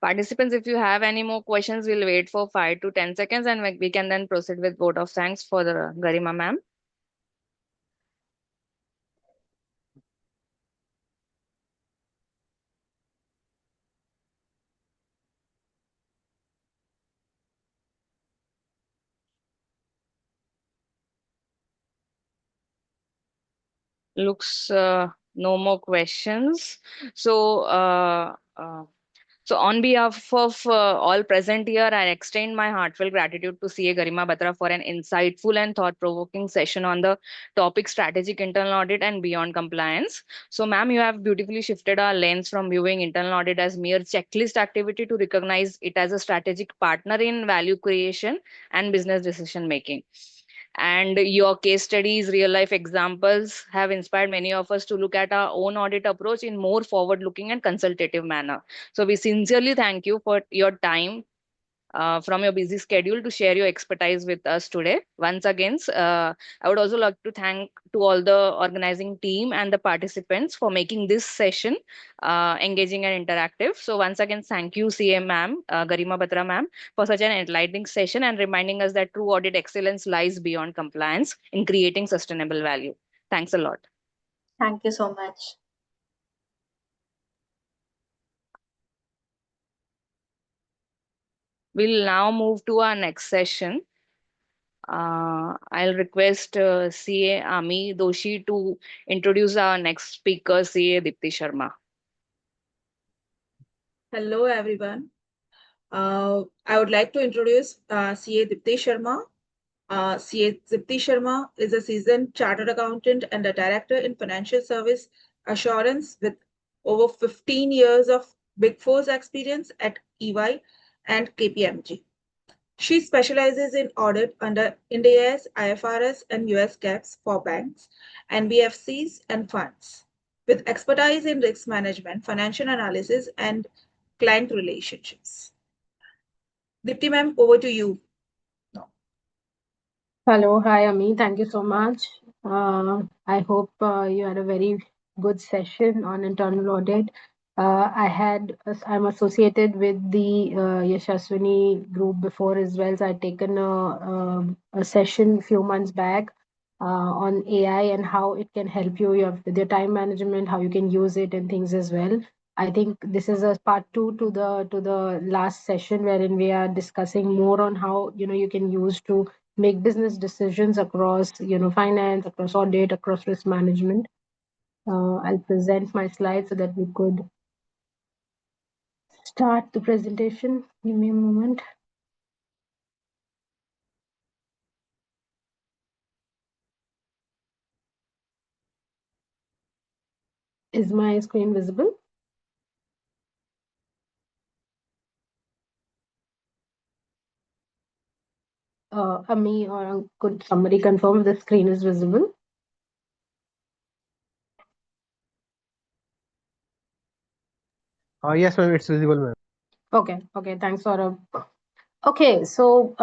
Participants, if you have any more questions, we'll wait for 5 to 10 seconds and we can then proceed with vote of thanks for the Garima ma'am. Looks no more questions. So on behalf of all present here, I extend my heartfelt gratitude to CA Garima Batra for an insightful and thought-provoking session on the topic strategic internal audit and beyond compliance. So ma'am, you have beautifully shifted our lens from viewing internal audit as mere checklist activity to recognize it as a strategic partner in value creation and business decision making. And your case studies, real life examples have inspired many of us to look at our own audit approach in more forward looking and consultative manner. So we sincerely thank you for your time from your busy schedule to share your expertise with us today. Once again, I would also like to thank to all the organizing team and the participants for making this session engaging and interactive. So once again, thank you, CM ma'am, Garima Batra ma'am, for such an enlightening session and reminding us that true audit excellence lies beyond compliance in creating sustainable value. Thanks a lot. Thank you so much. We'll now move to our next session. I'll request CA Ami Doshi to introduce our next speaker, CA Dipti Sharma. Hello, everyone. I would like to introduce CA Dipti Sharma. CA Dipti Sharma is a seasoned chartered accountant and a director in financial service assurance with over 15 years of Big Four's experience at EY and KPMG. She specializes in audit under India's IFRS and US GAAPs for banks, NBFCs, and funds, with expertise in risk management, financial analysis, and client relationships. Dipti ma'am, over to you. Hello, hi Ami. Thank you so much. I hope you had a very good session on internal audit. I'm associated with the Yashaswini group before as well. So I'd taken a session a few months back on AI and how it can help you with your time management, how you can use it and things as well. I think this is a part two to the last session wherein we are discussing more on how you can use to make business decisions across finance, across audit, across risk management. I'll present my slides so that we could start the presentation. Give me a moment. Is my screen visible? Ami, or could somebody confirm if the screen is visible? Yes, ma'am, it's visible, ma'am. Okay, thanks, Saurabh. Okay, so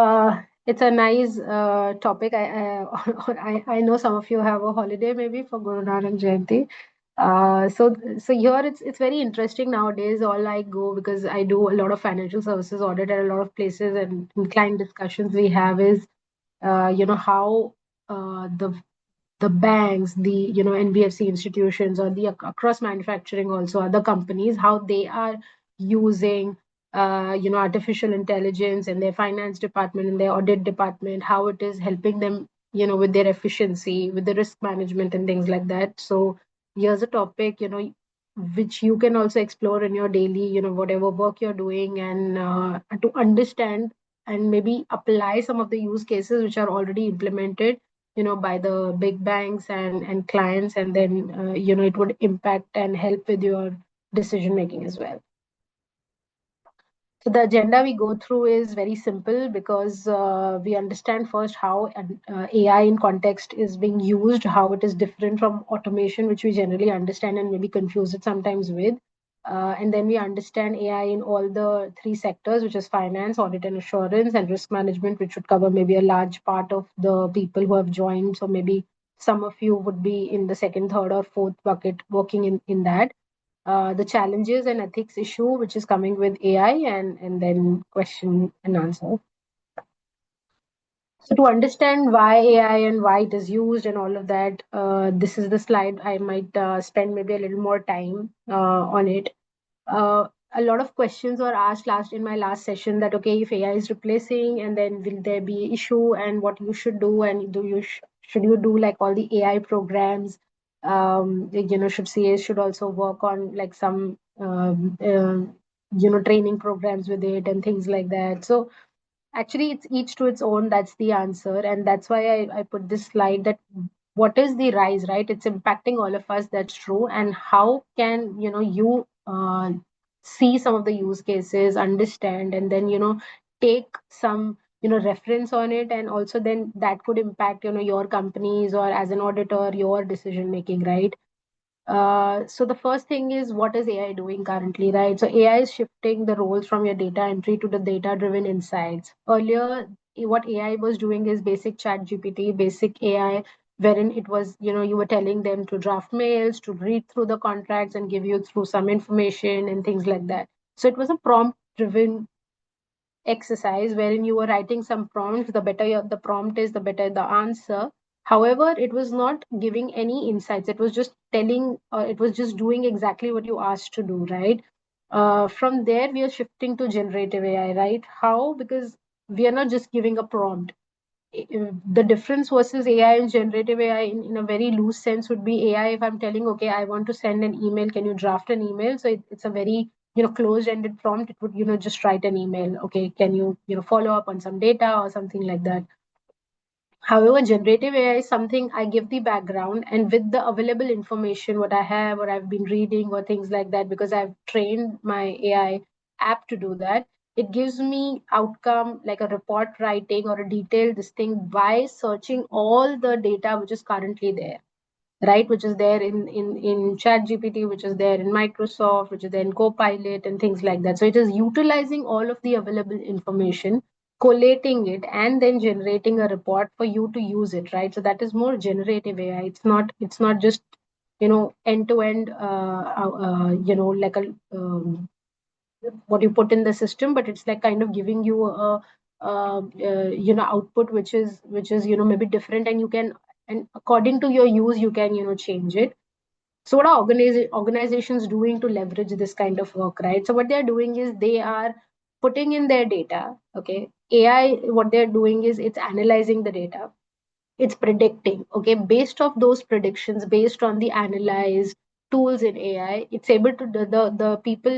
it's a nice topic. I know some of you have a holiday maybe for Guru Nanak Jayanti. So here it's very interesting nowadays. All I go, because I do a lot of financial services audit at a lot of places, and in client discussions we have is how the banks, the NBFC institutions, or the across manufacturing also other companies, how they are using artificial intelligence in their finance department, in their audit department, how it is helping them with their efficiency, with the risk management and things like that. So here's a topic, which you can also explore in your daily, whatever work you're doing, and to understand and maybe apply some of the use cases which are already implemented, by the big banks and clients, and then, it would impact and help with your decision making as well. So the agenda we go through is very simple because we understand first how AI in context is being used, how it is different from automation, which we generally understand and maybe confuse it sometimes with. And then we understand AI in all the three sectors, which is finance, audit and assurance, and risk management, which would cover maybe a large part of the people who have joined. So maybe some of you would be in the second, third, or fourth bucket working in that. The challenges and ethics issue which is coming with AI, and then question and answer. So to understand why AI and why it is used and all of that, this is the slide I might spend maybe a little more time on it. A lot of questions were asked in my last session that, okay, if AI is replacing, and then will there be issue, and what you should do, and should you do like all the AI programs? Should CAs should also work on like some training programs with it and things like that. So actually, it's each to its own. That's the answer, and that's why I put this slide that what is the rise, right? It's impacting all of us. That's true. And how can you see some of the use cases, understand, and then take some reference on it, and also then that could impact your companies, or as an auditor your decision making, right? So the first thing is, what is AI doing currently, right? So AI is shifting the roles from your data entry to the data-driven insights. Earlier, what AI was doing is basic chat GPT, basic AI, wherein it was, you were telling them to draft mails, to read through the contracts and give you through some information and things like that. So it was a prompt-driven exercise wherein you were writing some prompts. The better the prompt is, the better the answer. However, it was not giving any insights. It was just telling, it was just doing exactly what you asked to do, right? From there, we are shifting to generative AI, right? How? Because we are not just giving a prompt. The difference versus AI and generative AI in a very loose sense would be AI. If I'm telling, okay, I want to send an email, can you draft an email? So it's a very closed-ended prompt. It would just write an email. Okay, can you follow up on some data or something like that? However, generative AI is something I give the background, and with the available information, what I have or I've been reading or things like that, because I've trained my AI app to do that, it gives me outcome like a report writing or a detailed this thing by searching all the data which is currently there, right? Which is there in Chat GPT, which is there in Microsoft, which is there in Copilot and things like that. So it is utilizing all of the available information, collating it, and then generating a report for you to use it, right? So that is more generative AI. It's not just end to end like a what you put in the system, but it's like kind of giving you a output which is maybe different, and you can, and according to your use you can change it. So what are organizations doing to leverage this kind of work, right? So what they're doing is they are putting in their data. Okay, AI, what they're doing is it's analyzing the data, it's predicting. Okay, based off those predictions, based on the analyzed tools in AI, it's able to the people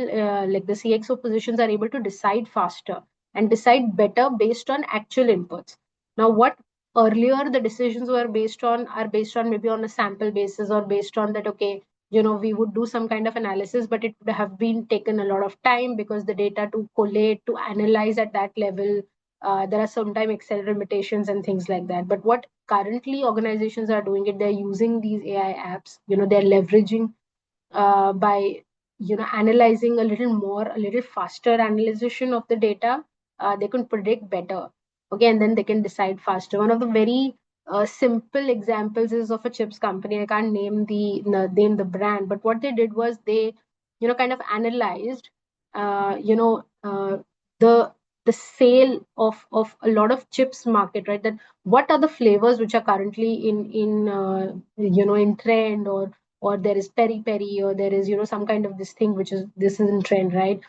like the CXO positions are able to decide faster and decide better based on actual inputs. Now, what earlier the decisions were based on are based on maybe on a sample basis, or based on that, okay, we would do some kind of analysis, but it would have been taken a lot of time because the data to collate, to analyze at that level, there are sometimes Excel limitations and things like that. But what currently organizations are doing it, they're using these AI apps. They're leveraging by analyzing a little more, a little faster analyzation of the data. They can predict better. Okay, and then they can decide faster. One of the very simple examples is of a chips company. I can't name the brand, but what they did was they kind of analyzed the sale of a lot of chips market, right? That what are the flavors which are currently in trend, or there is peri peri, or there is some kind of this thing which is in trend, right?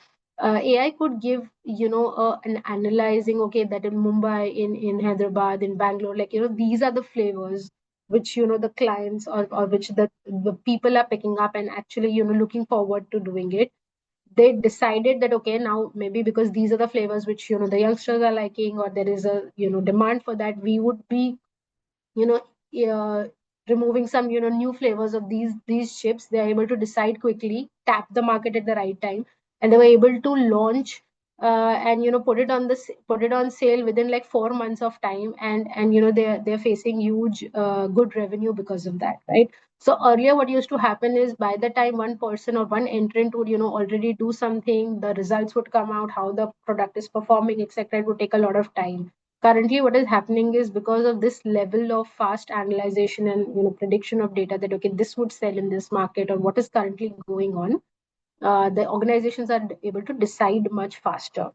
AI could give, an analyzing, okay, that in Mumbai, in Hyderabad, in Bangalore, like, these are the flavors which, the clients or which the people are picking up and actually, looking forward to doing it. They decided that, okay, now maybe because these are the flavors which, the youngsters are liking, or there is a, demand for that, we would be, you know removing some, new flavors of these chips. They are able to decide quickly, tap the market at the right time, and they were able to launch, and, put it on put it on sale within like 4 months of time, and, they're facing huge, good revenue because of that, right? So earlier what used to happen is, by the time one person or one entrant would, already do something, the results would come out, how the product is performing, etc. It would take a lot of time. Currently what is happening is, because of this level of fast analyzation and, prediction of data, that, okay, this would sell in this market, or what is currently going on, the organizations are able to decide much faster.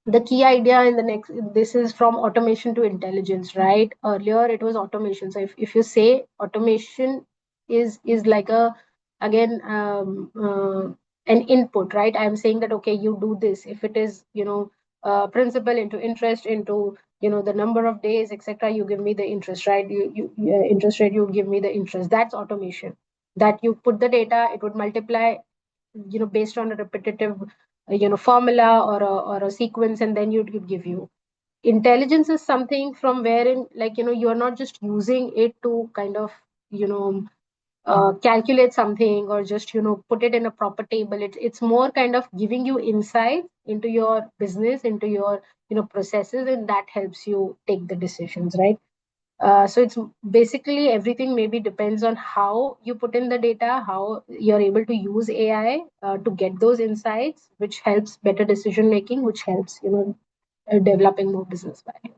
The key idea in the next, this is from automation to intelligence, right? Earlier it was automation. So if you say automation is like a, again, an input, right? I'm saying that, okay, you do this. If it is, principal into interest into, the number of days, etc., you give me the interest, right? You interest rate, you give me the interest. That's automation. That you put the data, it would multiply, based on a repetitive, formula, or a sequence, and then you'd give you. Intelligence is something from wherein, like, you're not just using it to kind of, calculate something, or just, put it in a proper table. It's more kind of giving you insight into your business, into your, processes, and that helps you take the decisions, right? So it's basically everything maybe depends on how you put in the data, how you're able to use AI, to get those insights, which helps better decision making, which helps, developing more business value.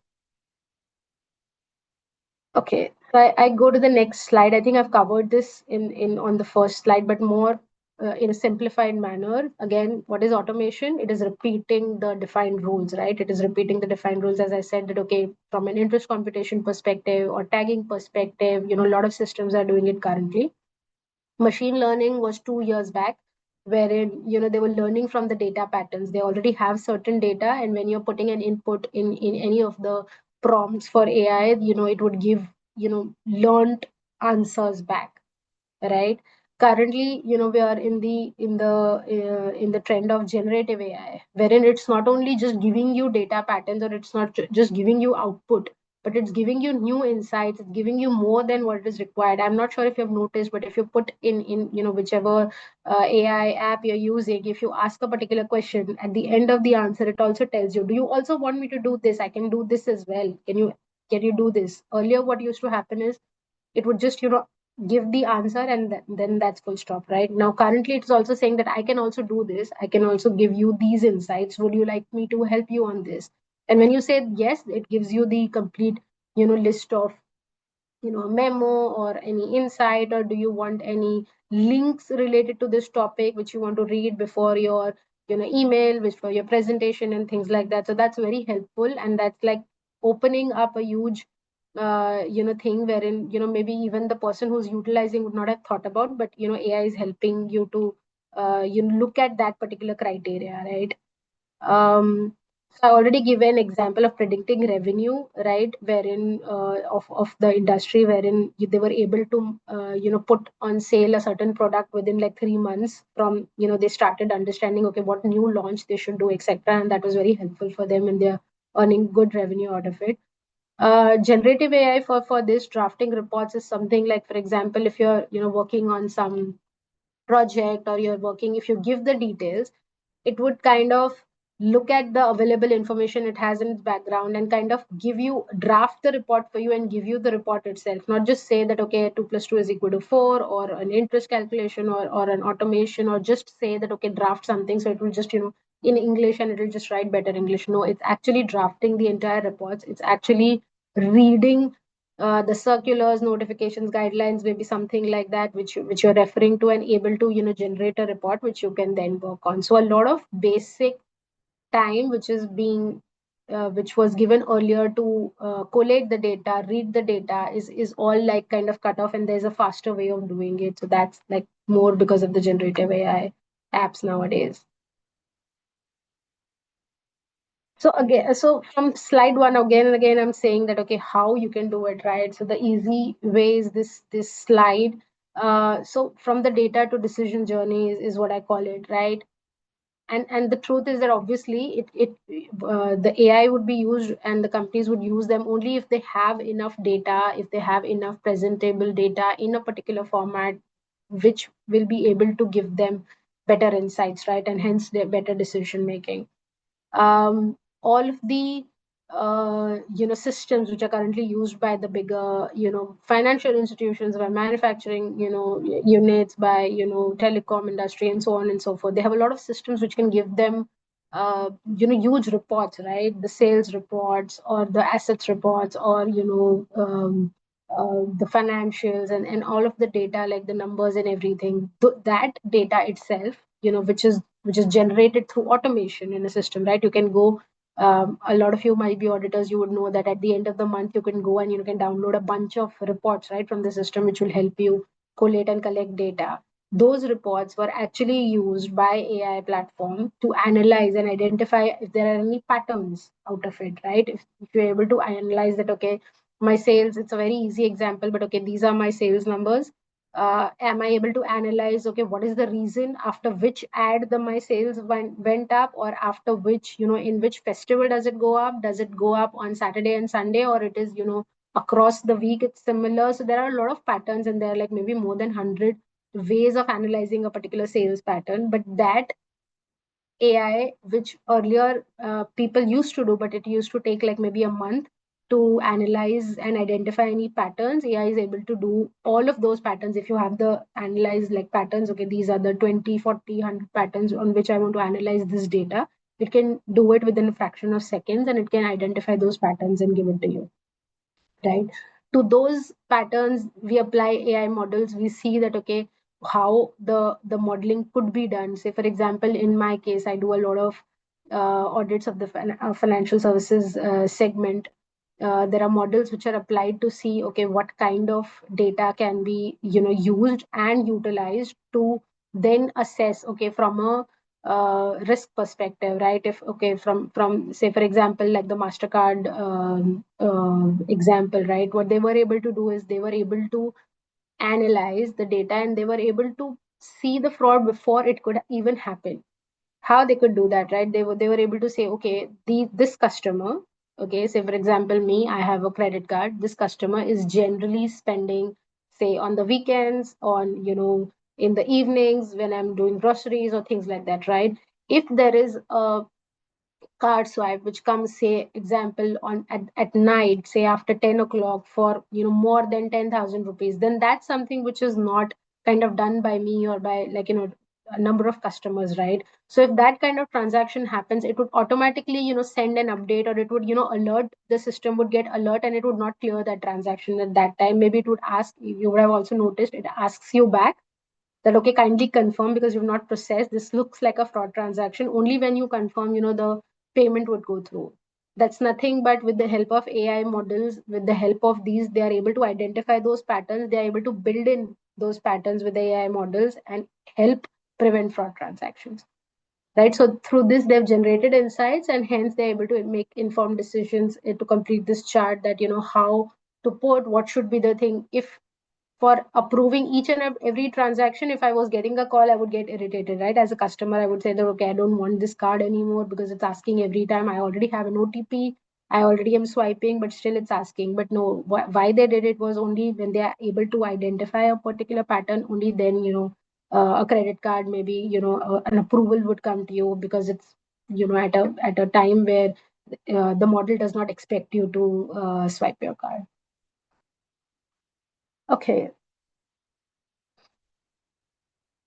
Okay, so I go to the next slide. I think I've covered this in on the first slide, but more, in a simplified manner. Again, what is automation? It is repeating the defined rules, right? It is repeating the defined rules. As I said, that, okay, from an interest computation perspective or tagging perspective, a lot of systems are doing it currently. Machine learning was 2 years back, wherein, they were learning from the data patterns. They already have certain data, and when you're putting an input in any of the prompts for AI, it would give, learned answers back, right? Currently, we are in the trend of generative AI, wherein it's not only just giving you data patterns, or it's not just giving you output, but it's giving you new insights. It's giving you more than what is required. I'm not sure if you've noticed, but if you put in, whichever, AI app you're using, if you ask a particular question, at the end of the answer, it also tells you, do you also want me to do this? I can do this as well. Can you do this? Earlier what used to happen is, it would just, give the answer, and then that's full stop. Right now, currently it's also saying that I can also do this. I can also give you these insights. Would you like me to help you on this? And when you say yes, it gives you the complete, list of, a memo or any insight, or do you want any links related to this topic which you want to read before your, email, which for your presentation and things like that. So that's very helpful, and that's like opening up a huge, thing wherein, maybe even the person who's utilizing would not have thought about, but, AI is helping you to, look at that particular criteria, right? So I already give an example of predicting revenue, right? Wherein, of the industry, wherein they were able to, put on sale a certain product within like 3 months from, they started understanding, okay, what new launch they should do, etc. And that was very helpful for them, and they're earning good revenue out of it. Generative AI for this drafting reports is something like, for example, if you're, working on some project, or you're working, if you give the details, it would kind of look at the available information it has in its background, and kind of give you, draft the report for you, and give you the report itself. Not just say that, okay, 2 plus 2 is equal to 4, or an interest calculation, or an automation, or just say that, okay, draft something. So it will just, in English, and it will just write better English. No, it's actually drafting the entire reports. It's actually reading, the circulars, notifications, guidelines, maybe something like that, which you're referring to, and able to, generate a report which you can then work on. So a lot of basic time which is being, which was given earlier to, collate the data, read the data, is all like kind of cut off, and there's a faster way of doing it. So that's like more because of the generative AI apps nowadays. So again, so from slide one, again and again, I'm saying that, okay, how you can do it, right? So the easy way is this slide. So from the data to decision journey is what I call it, right? And the truth is that obviously the AI would be used and the companies would use them only if they have enough data, if they have enough presentable data in a particular format, which will be able to give them better insights, right? And hence their better decision making. All of the systems which are currently used by the bigger financial institutions, by manufacturing units, by telecom industry and so on and so forth, they have a lot of systems which can give them huge reports, right? The sales reports or the assets reports or the financials and all of the data, like the numbers and everything. That data itself, which is generated through automation in a system, right? You can go, a lot of you might be auditors, you would know that at the end of the month you can go and you can download a bunch of reports, right, from the system, which will help you collate and collect data. Those reports were actually used by AI platform to analyze and identify if there are any patterns out of it, right? If you're able to analyze that, okay, my sales, it's a very easy example, but okay, these are my sales numbers. Am I able to analyze, okay, what is the reason after which ad the my sales went up, or after which, in which festival does it go up? Does it go up on Saturday and Sunday, or it is, across the week it's similar? So there are a lot of patterns, and there are like maybe more than 100 ways of analyzing a particular sales pattern. But that AI, which earlier people used to do, but it used to take like maybe a month to analyze and identify any patterns. AI is able to do all of those patterns. If you have the analyze like patterns, okay, these are the 20, 40, 100 patterns on which I want to analyze this data. It can do it within a fraction of seconds, and it can identify those patterns and give it to you, right? To those patterns, we apply AI models. We see that, okay, how the modeling could be done. Say, for example, in my case, I do a lot of audits of the financial services segment. There are models which are applied to see, okay, what kind of data can be used and utilized to then assess, okay, from a risk perspective, right? If, okay, from say, for example, like the Mastercard example, right? What they were able to do is they were able to analyze the data, and they were able to see the fraud before it could even happen. How they could do that, right? They were able to say, okay, this customer, okay, say for example, me, I have a credit card. This customer is generally spending, say, on the weekends, on in the evenings when I'm doing groceries or things like that, right? If there is a card swipe which comes, say example, on at night, say after 10 o'clock, for more than 10,000 rupees, then that's something which is not kind of done by me or by, like, a number of customers, right? So if that kind of transaction happens, it would automatically send an update, or it would alert, the system would get alert, and it would not clear that transaction at that time. Maybe it would ask, you would have also noticed, it asks you back that, okay, kindly confirm, because you've not processed, this looks like a fraud transaction. Only when you confirm, the payment would go through. That's nothing but with the help of AI models, with the help of these, they are able to identify those patterns, they are able to build in those patterns with the AI models and help prevent fraud transactions, right? So through this, they've generated insights, and hence they're able to make informed decisions to complete this chart, that how to put what should be the thing. If for approving each and every transaction, if I was getting a call, I would get irritated, right? As a customer, I would say that, okay, I don't want this card anymore because it's asking every time. I already have an OTP, I already am swiping, but still it's asking. But no, why they did it was only when they are able to identify a particular pattern, only then a credit card, maybe an approval would come to you, because it's at a time where the model does not expect you to swipe your card. Okay,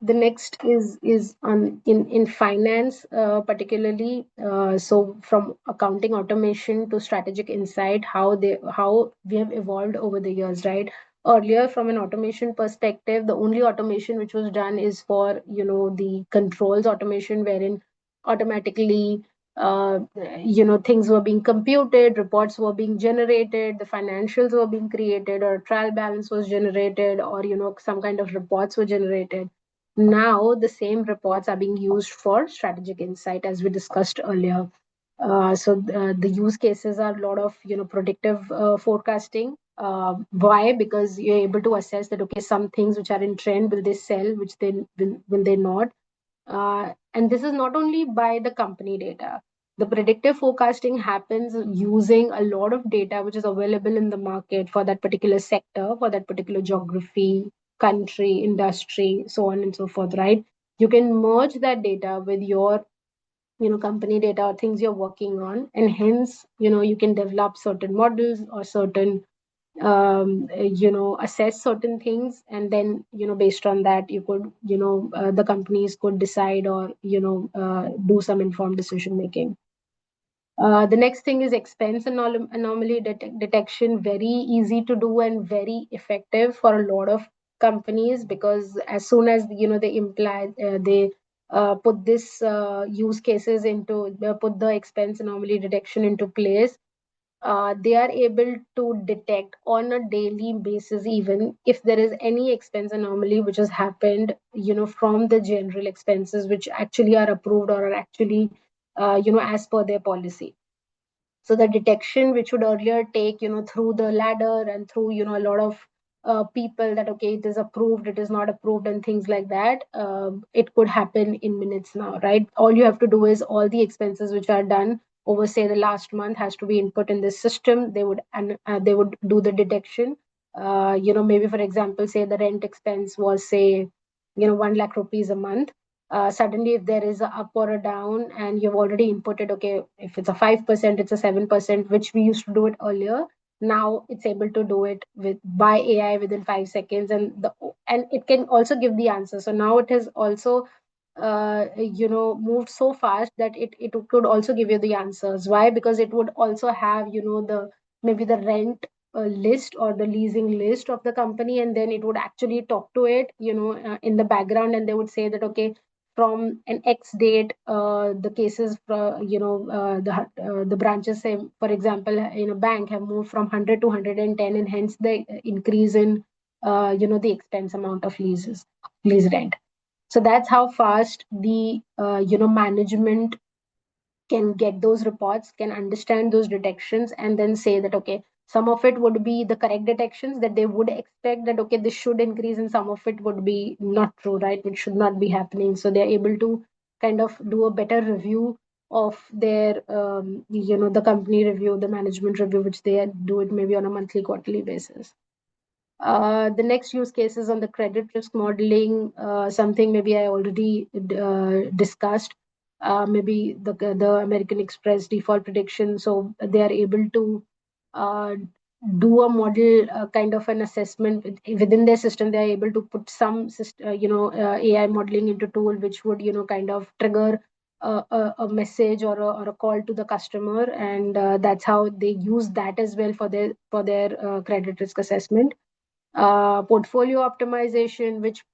the next is on in finance, particularly. So from accounting automation to strategic insight, how we have evolved over the years, right? Earlier, from an automation perspective, the only automation which was done is for the controls automation, wherein automatically things were being computed, reports were being generated, the financials were being created, or trial balance was generated, or some kind of reports were generated. Now the same reports are being used for strategic insight, as we discussed earlier. The use cases are a lot of predictive forecasting. Why? Because you're able to assess that okay, some things which are in trend, will they sell, which they will they not. And this is not only by the company data. The predictive forecasting happens using a lot of data which is available in the market for that particular sector, for that particular geography, country, industry, so on and so forth, right? You can merge that data with your company data or things you're working on, and hence you can develop certain models or certain assess certain things, and then based on that you could the companies could decide or do some informed decision making. The next thing is expense anomaly detection. Very easy to do and very effective for a lot of companies, because as soon as they imply they put this use cases into put the expense anomaly detection into place, they are able to detect on a daily basis even if there is any expense anomaly which has happened from the general expenses which actually are approved or are actually as per their policy. So the detection which would earlier take through the ladder and through a lot of people, that okay, it is approved, it is not approved, and things like that, it could happen in minutes now, right? All you have to do is all the expenses which are done over say the last month has to be input in this system. They would do the detection. Maybe for example, say the rent expense was say 1 lakh rupees a month. Suddenly if there is a up or a down and you've already inputted, okay, if it's a 5%, it's a 7%, which we used to do it earlier. Now it's able to do it with by AI within 5 seconds, and it can also give the answer. So now it has also moved so fast that it could also give you the answers. Why? Because it would also have the maybe the rent list or the leasing list of the company, and then it would actually talk to it in the background, and they would say that okay, from an X date, the cases, the branches, say, for example, in a bank have moved from 100 to 110, and hence the increase in, the expense amount of lease rent. So that's how fast the, management can get those reports, can understand those detections, and then say that, okay, some of it would be the correct detections that they would expect that, okay, this should increase, and some of it would be not true, right? Which should not be happening. So they're able to kind of do a better review of their, the company review, the management review, which they do it maybe on a monthly, quarterly basis. The next use case is on the credit risk modeling, something maybe I already discussed. Maybe the American Express default prediction. So they are able to do a model kind of an assessment within their system. They are able to put some AI modeling into tool which would kind of trigger a message or a call to the customer, and that's how they use that as well for their credit risk assessment. Portfolio optimization, which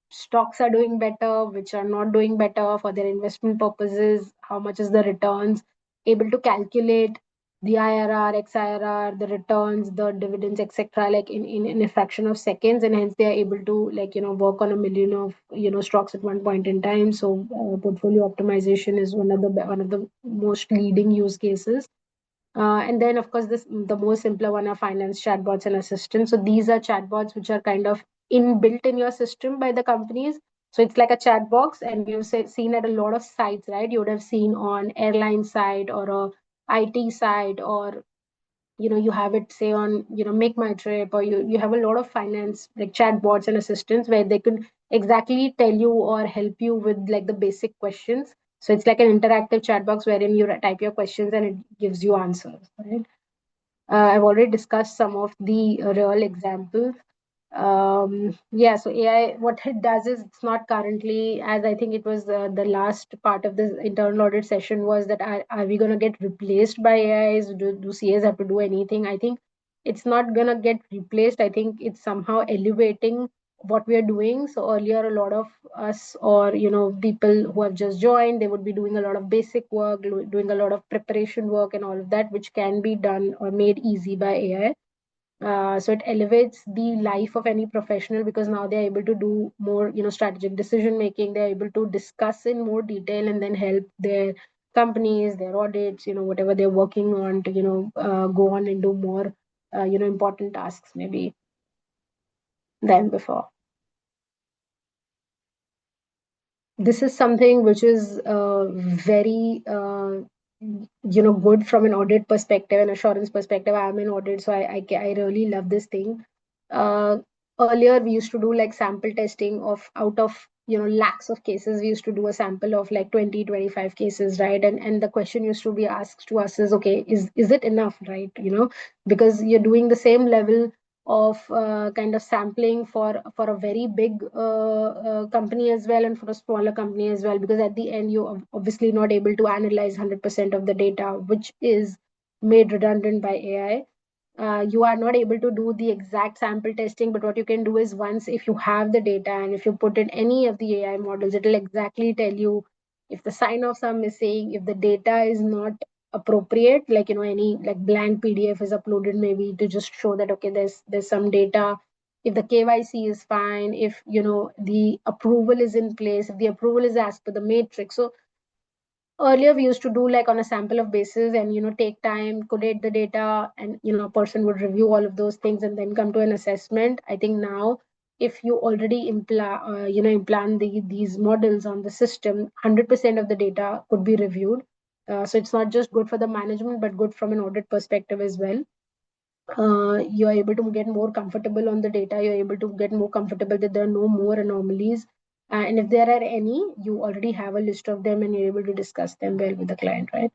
stocks are doing better, which are not doing better for their investment purposes, how much is the returns, able to calculate the IRR, XIRR, the returns, the dividends, etc., like in a fraction of seconds, and hence they are able to work on a million of stocks at one point in time. So portfolio optimization is one of the most leading use cases. And then, of course, the more simpler one are finance chatbots and assistants. So these are chatbots which are kind of inbuilt in your system by the companies. So it's like a chat box, and you've seen at a lot of sites, right? You would have seen on airline side or a IT side, or you have it say on Make My Trip, or you have a lot of finance like chatbots and assistants where they could exactly tell you or help you with like the basic questions. So it's like an interactive chat box wherein you type your questions and it gives you answers, right? I've already discussed some of the real examples. Yeah, so AI, what it does is it's not currently, as I think it was the last part of this internal audit session, was that are we going to get replaced by AIs? Do CAs have to do anything? I think it's not going to get replaced. I think it's somehow elevating what we are doing. So earlier, a lot of us, or people who have just joined, they would be doing a lot of basic work, doing a lot of preparation work and all of that, which can be done or made easy by AI. So it elevates the life of any professional, because now they're able to do more strategic decision making. They're able to discuss in more detail and then help their companies, their audits, whatever they're working on to, go on and do more, important tasks maybe than before. This is something which is very good from an audit perspective and assurance perspective. I'm in audit, so I really love this thing. Earlier we used to do like sample testing of out of lakhs of cases. We used to do a sample of like 20-25 cases, right? And the question used to be asked to us is, okay, is it enough, right? Because you're doing the same level of kind of sampling for a very big company as well, and for a smaller company as well, because at the end you're obviously not able to analyze 100% of the data, which is made redundant by AI. You are not able to do the exact sample testing, but what you can do is, once if you have the data and if you put in any of the AI models, it will exactly tell you if the sign-offs are missing, if the data is not appropriate, like any like blank PDF is uploaded maybe to just show that, okay, there's some data, if the KYC is fine, if the approval is in place, if the approval is as per the matrix. So earlier we used to do like on a sample of basis and take time, collate the data, and a person would review all of those things and then come to an assessment. I think now, if you already implant these models on the system, 100% of the data could be reviewed. So it's not just good for the management, but good from an audit perspective as well. You're able to get more comfortable on the data, you're able to get more comfortable that there are no more anomalies. And if there are any, you already have a list of them and you're able to discuss them well with the client, right?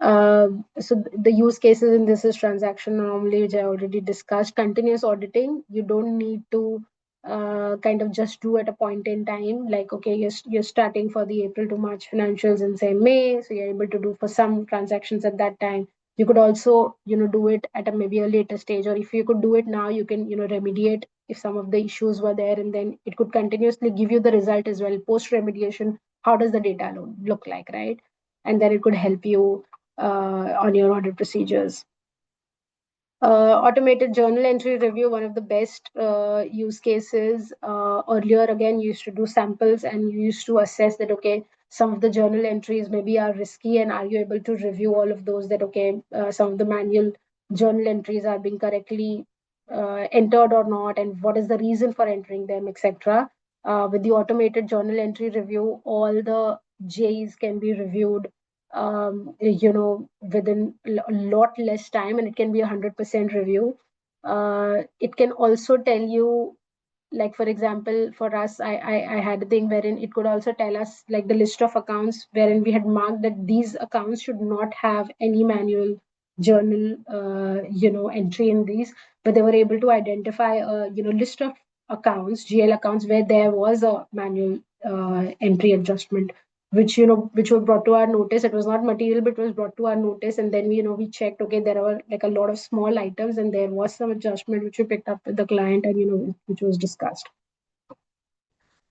So the use cases in this is transaction anomaly, which I already discussed. Continuous auditing, you don't need to kind of just do at a point in time, like, okay, you're starting for the April to March financials in say May, so you're able to do for some transactions at that time. You could also do it at a maybe a later stage, or if you could do it now, you can remediate if some of the issues were there, and then it could continuously give you the result as well. Post remediation, how does the data look like, right? And then it could help you on your audit procedures. Automated journal entry review, one of the best use cases. Earlier, again, you used to do samples and you used to assess that, okay, some of the journal entries maybe are risky, and are you able to review all of those, that, okay, some of the manual journal entries are being correctly entered or not, and what is the reason for entering them, etc. With the automated journal entry review, all the J's can be reviewed within a lot less time, and it can be 100% review. It can also tell you, like, for example, for us, I had a thing wherein it could also tell us like the list of accounts wherein we had marked that these accounts should not have any manual journal entry in these, but they were able to identify a list of accounts, GL accounts, where there was a manual entry adjustment, which were brought to our notice. It was not material, but it was brought to our notice, and then we checked, okay, there were like a lot of small items, and there was some adjustment which we picked up with the client, and which was discussed.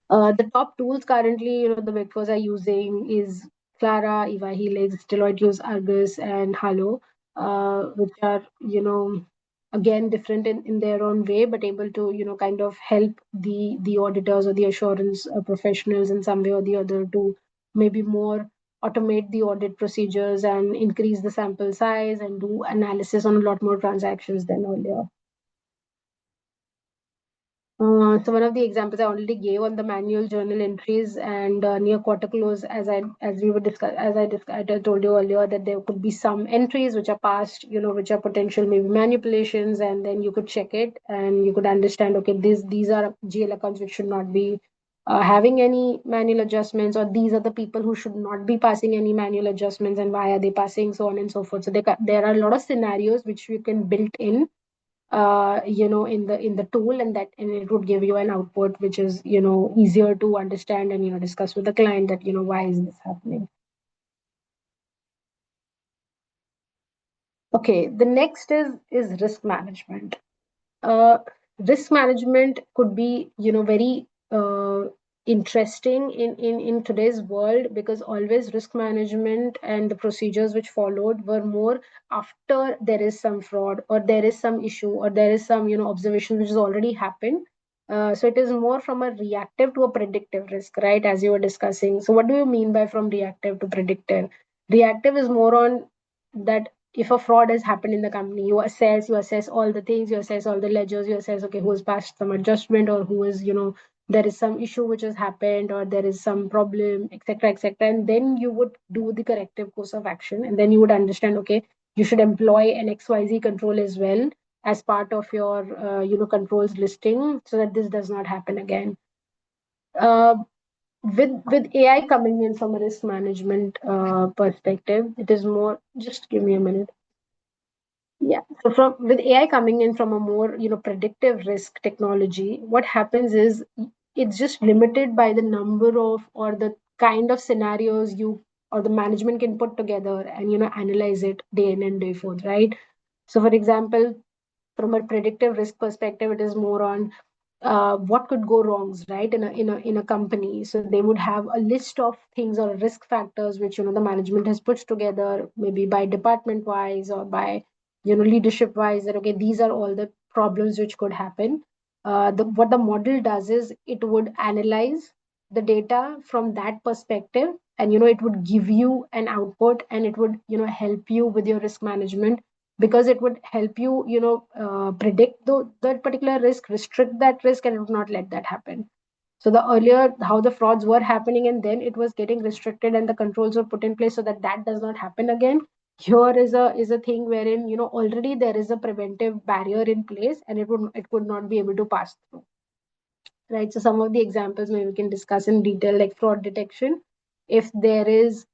The top tools currently, the Big Fours are using is Clara, Eva Helix, Deloitte use Argus, and Halo, which are again different in their own way, but able to kind of help the auditors or the assurance professionals in some way or the other to maybe more automate the audit procedures and increase the sample size and do analysis on a lot more transactions than earlier. So one of the examples I already gave on the manual journal entries, and near quarter close, as I told you earlier, that there could be some entries which are past, which are potential maybe manipulations, and then you could check it and you could understand, okay, these are GL accounts which should not be having any manual adjustments, or these are the people who should not be passing any manual adjustments, and why are they passing, so on and so forth. So there are a lot of scenarios which you can build in in the tool, and it would give you an output which is easier to understand and discuss with the client that why is this happening. Okay, the next is risk management. Risk management could be very interesting in today's world, because always risk management and the procedures which followed were more after there is some fraud or there is some issue or there is some observation which has already happened. So it is more from a reactive to a predictive risk, right, as you were discussing. So what do you mean by from reactive to predictive? Reactive is more on that if a fraud has happened in the company, you assess all the things, you assess all the ledgers, you assess, okay, who has passed some adjustment, or who is, there is some issue which has happened, or there is some problem, etc., etc. And then you would do the corrective course of action. And then you would understand, okay, you should employ an XYZ control as well as part of your, controls listing, so that this does not happen again. Uh, with AI coming in from a risk management perspective, it is more. Just give me a minute. Yeah. So from with AI coming in from a more predictive risk technology, what happens is it's just limited by the number of or the kind of scenarios you or the management can put together and analyze it day in and day forth, right? So for example, from a predictive risk perspective, it is more on what could go wrongs, right, in a company. So they would have a list of things or risk factors which the management has put together, maybe by department wise or by leadership wise, that okay, these are all the problems which could happen. What the model does is it would analyze the data from that perspective, and it would give you an output, and it would help you with your risk management, because it would help you predict that particular risk, restrict that risk, and it would not let that happen. So the earlier how the frauds were happening, and then it was getting restricted and the controls were put in place so that that does not happen again. Here is a thing wherein already there is a preventive barrier in place, and it would not be able to pass through, right? So some of the examples maybe we can discuss in detail, like fraud detection. If there is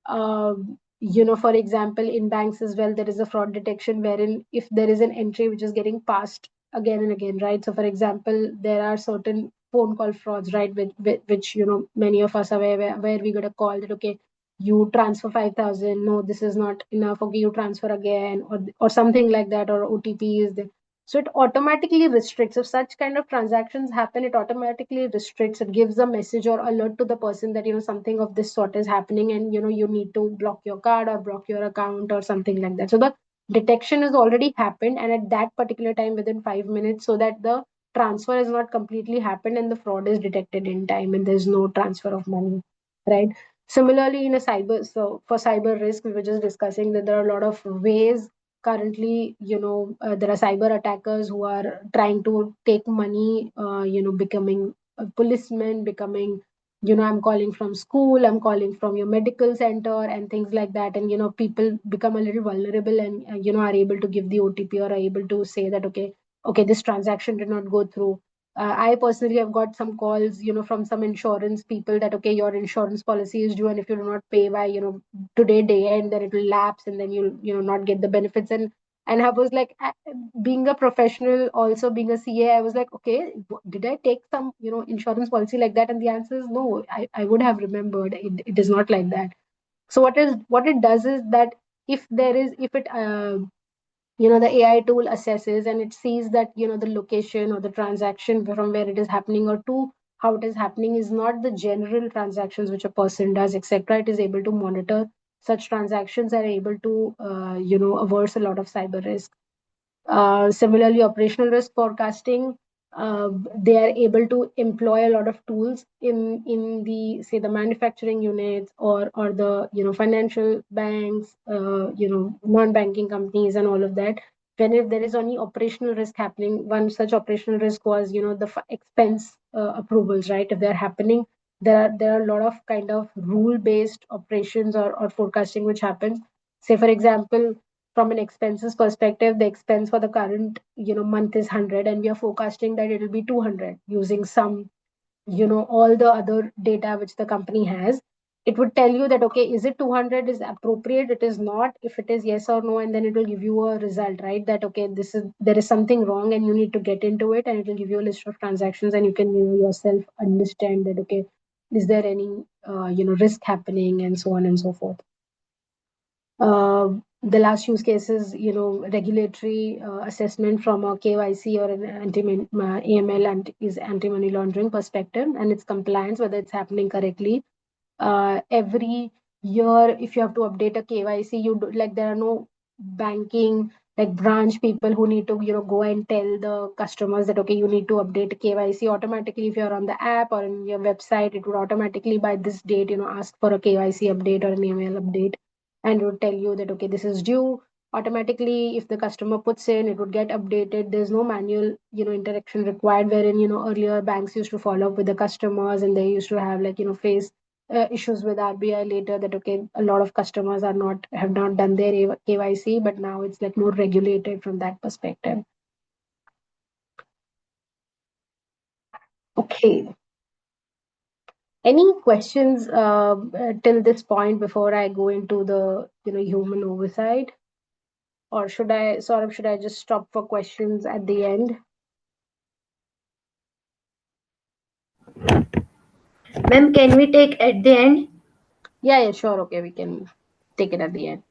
for example, in banks as well, there is a fraud detection wherein if there is an entry which is getting passed again and again, right? So, for example, there are certain phone call frauds, right? Which many of us are aware, where we got a call that okay, you transfer 5,000. No, this is not enough. Okay, you transfer again, or something like that, or OTP is there. So it automatically restricts. If such kind of transactions happen, it automatically restricts. It gives a message or alert to the person that something of this sort is happening, and you need to block your card or block your account or something like that. So the detection has already happened, and at that particular time, within 5 minutes, so that the transfer has not completely happened and the fraud is detected in time, and there's no transfer of money, right? Similarly, in a for cyber risk, we were just discussing that there are a lot of ways currently. There are cyber attackers who are trying to take money, becoming a policeman, becoming, I'm calling from school, I'm calling from your medical center, and things like that. And people become a little vulnerable, and are able to give the OTP, or are able to say that okay, this transaction did not go through. I personally have got some calls, from some insurance people that okay, your insurance policy is due, and if you do not pay by today day end, then it will lapse, and then you'll not get the benefits. And I was like, being a professional, also being a CA, I was like, okay, did I take some insurance policy like that? And the answer is no. I would have remembered. It is not like that. So what it does is that if it the AI tool assesses, and it sees that the location or the transaction from where it is happening, or to how it is happening, is not the general transactions which a person does, etc. It is able to monitor such transactions, and able to averse a lot of cyber risk. Similarly, operational risk forecasting, they are able to employ a lot of tools in the, say, the manufacturing units, or the financial banks, non-banking companies, and all of that. When if there is any operational risk happening, one such operational risk was the expense approvals, right? If they're happening, there are a lot of kind of rule based operations, or forecasting which happens. Say for example, from an expenses perspective, the expense for the current month is 100, and we are forecasting that it will be 200 using some all the other data which the company has. It would tell you that okay, is it 200 is appropriate, it is not, if it is yes or no, and then it will give you a result, right? That okay, there is something wrong and you need to get into it, and it will give you a list of transactions, and you can yourself understand that okay, is there any risk happening, and so on and so forth. The last use case is, regulatory assessment from a KYC or an AML and is anti-money laundering perspective, and its compliance, whether it's happening correctly. Every year, if you have to update a KYC, like there are no banking like branch people who need to go and tell the customers that okay, you need to update KYC automatically. If you're on the app or in your website, it would automatically by this date ask for a KYC update or an email update. and it would tell you that, okay, this is due automatically. If the customer puts in, it would get updated. There's no manual, interaction required, wherein, earlier banks used to follow up with the customers, and they used to have, like, face issues with RBI later, that, okay, a lot of customers have not done their KYC, but now it's like more regulated from that perspective. Okay. Any questions till this point before I go into the human oversight? Or should I just stop for questions at the end? Ma'am, can we take at the end? Yeah, sure. Okay, we can take it at the end.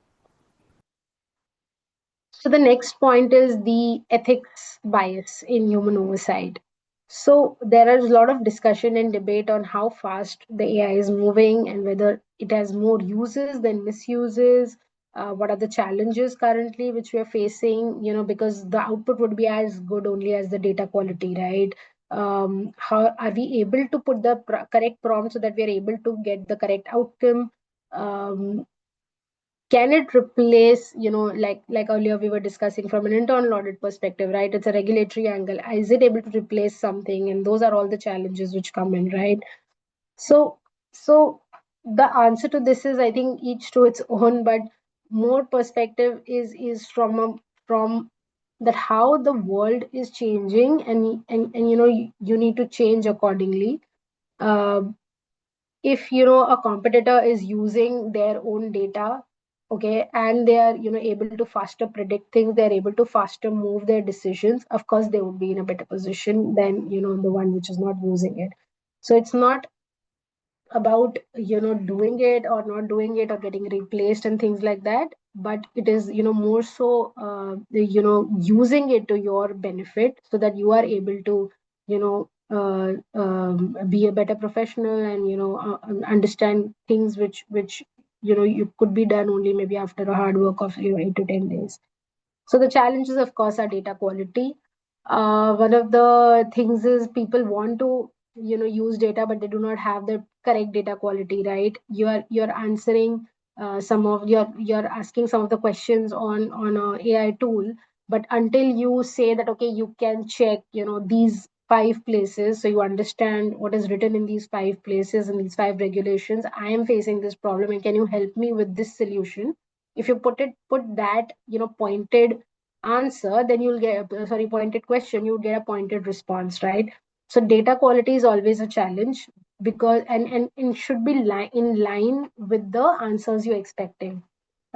So the next point is the ethics bias in human oversight. So there is a lot of discussion and debate on how fast the AI is moving and whether it has more uses than misuses. What are the challenges currently which we are facing? Because the output would be as good only as the data quality, right? How are we able to put the correct prompt so that we are able to get the correct outcome? Can it replace, like earlier we were discussing from an internal audit perspective, right? It's a regulatory angle. Is it able to replace something? And those are all the challenges which come in, right? So the answer to this is, I think, each to its own, but more perspective is from that how the world is changing, and you need to change accordingly. uh, if a competitor is using their own data, okay, and they are able to faster predict things, they're able to faster move their decisions, of course they would be in a better position than the one which is not using it. So it's not about doing it or not doing it or getting replaced and things like that, but it is more so using it to your benefit so that you are able to be a better professional, and understand things which you could be done only maybe after a hard work of 8 to 10 days. So the challenges, of course, are data quality. One of the things is people want to use data, but they do not have the correct data quality, right? You're answering some of you're asking some of the questions on a AI tool, but until you say that, okay, you can check these 5 places, so you understand what is written in these 5 places and these 5 regulations. I am facing this problem, and can you help me with this solution? If you put that pointed answer, then you'll get pointed question, you'll get a pointed response, right? So data quality is always a challenge, because and it should be in line with the answers you're expecting.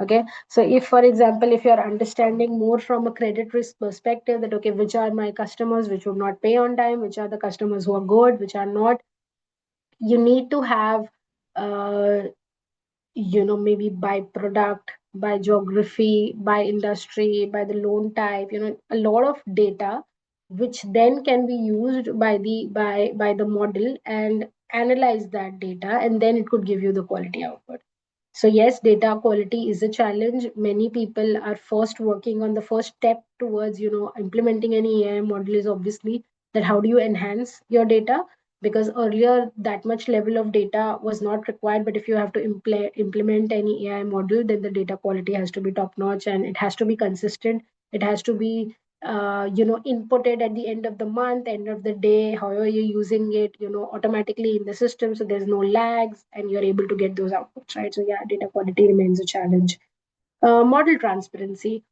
Okay, so if, for example, if you're understanding more from a credit risk perspective, that, okay, which are my customers which would not pay on time, which are the customers who are good, which are not, you need to have uh, maybe by product, by geography, by industry, by the loan type, a lot of data which then can be used by the model and analyze that data, and then it could give you the quality output. So yes, data quality is a challenge. Many people are first working on the first step towards implementing any AI model is obviously that how do you enhance your data, because earlier that much level of data was not required, but if you have to implement any AI model, then the data quality has to be top notch, and it has to be consistent. It has to be inputted at the end of the month, end of the day, however you're using it, automatically in the system, so there's no lags and you're able to get those outputs, right? So yeah, data quality remains a challenge. Model transparency.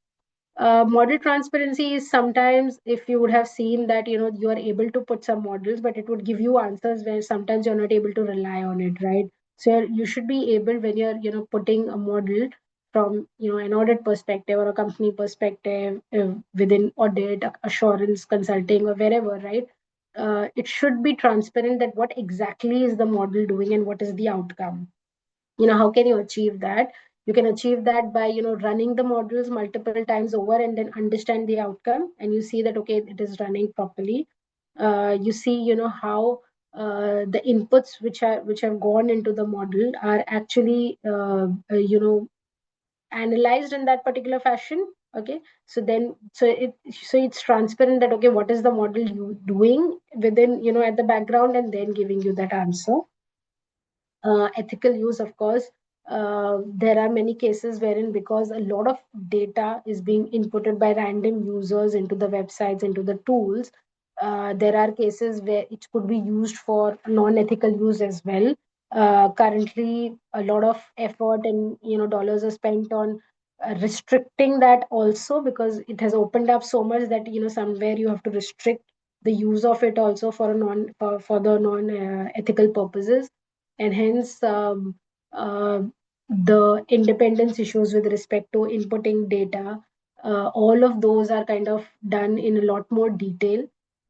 Model transparency is sometimes, if you would have seen that you are able to put some models, but it would give you answers where sometimes you're not able to rely on it, right? So you should be able, when you're putting a model from an audit perspective or a company perspective, within audit, assurance, consulting, or wherever, right? It should be transparent that what exactly is the model doing and what is the outcome. How can you achieve that? You can achieve that by running the models multiple times over and then understand the outcome, and you see that, okay, it is running properly. You see how the inputs which have gone into the model are actually analyzed in that particular fashion. Okay, so then it's transparent that, okay, what is the model you doing within at the background, and then giving you that answer. Ethical use, of course. there are many cases wherein, because a lot of data is being inputted by random users into the websites, into the tools, there are cases where it could be used for non-ethical use as well. Currently, a lot of effort and dollars are spent on restricting that also, because it has opened up so much that somewhere you have to restrict the use of it also for for the non ethical purposes. And hence the independence issues with respect to inputting data, all of those are kind of done in a lot more detail,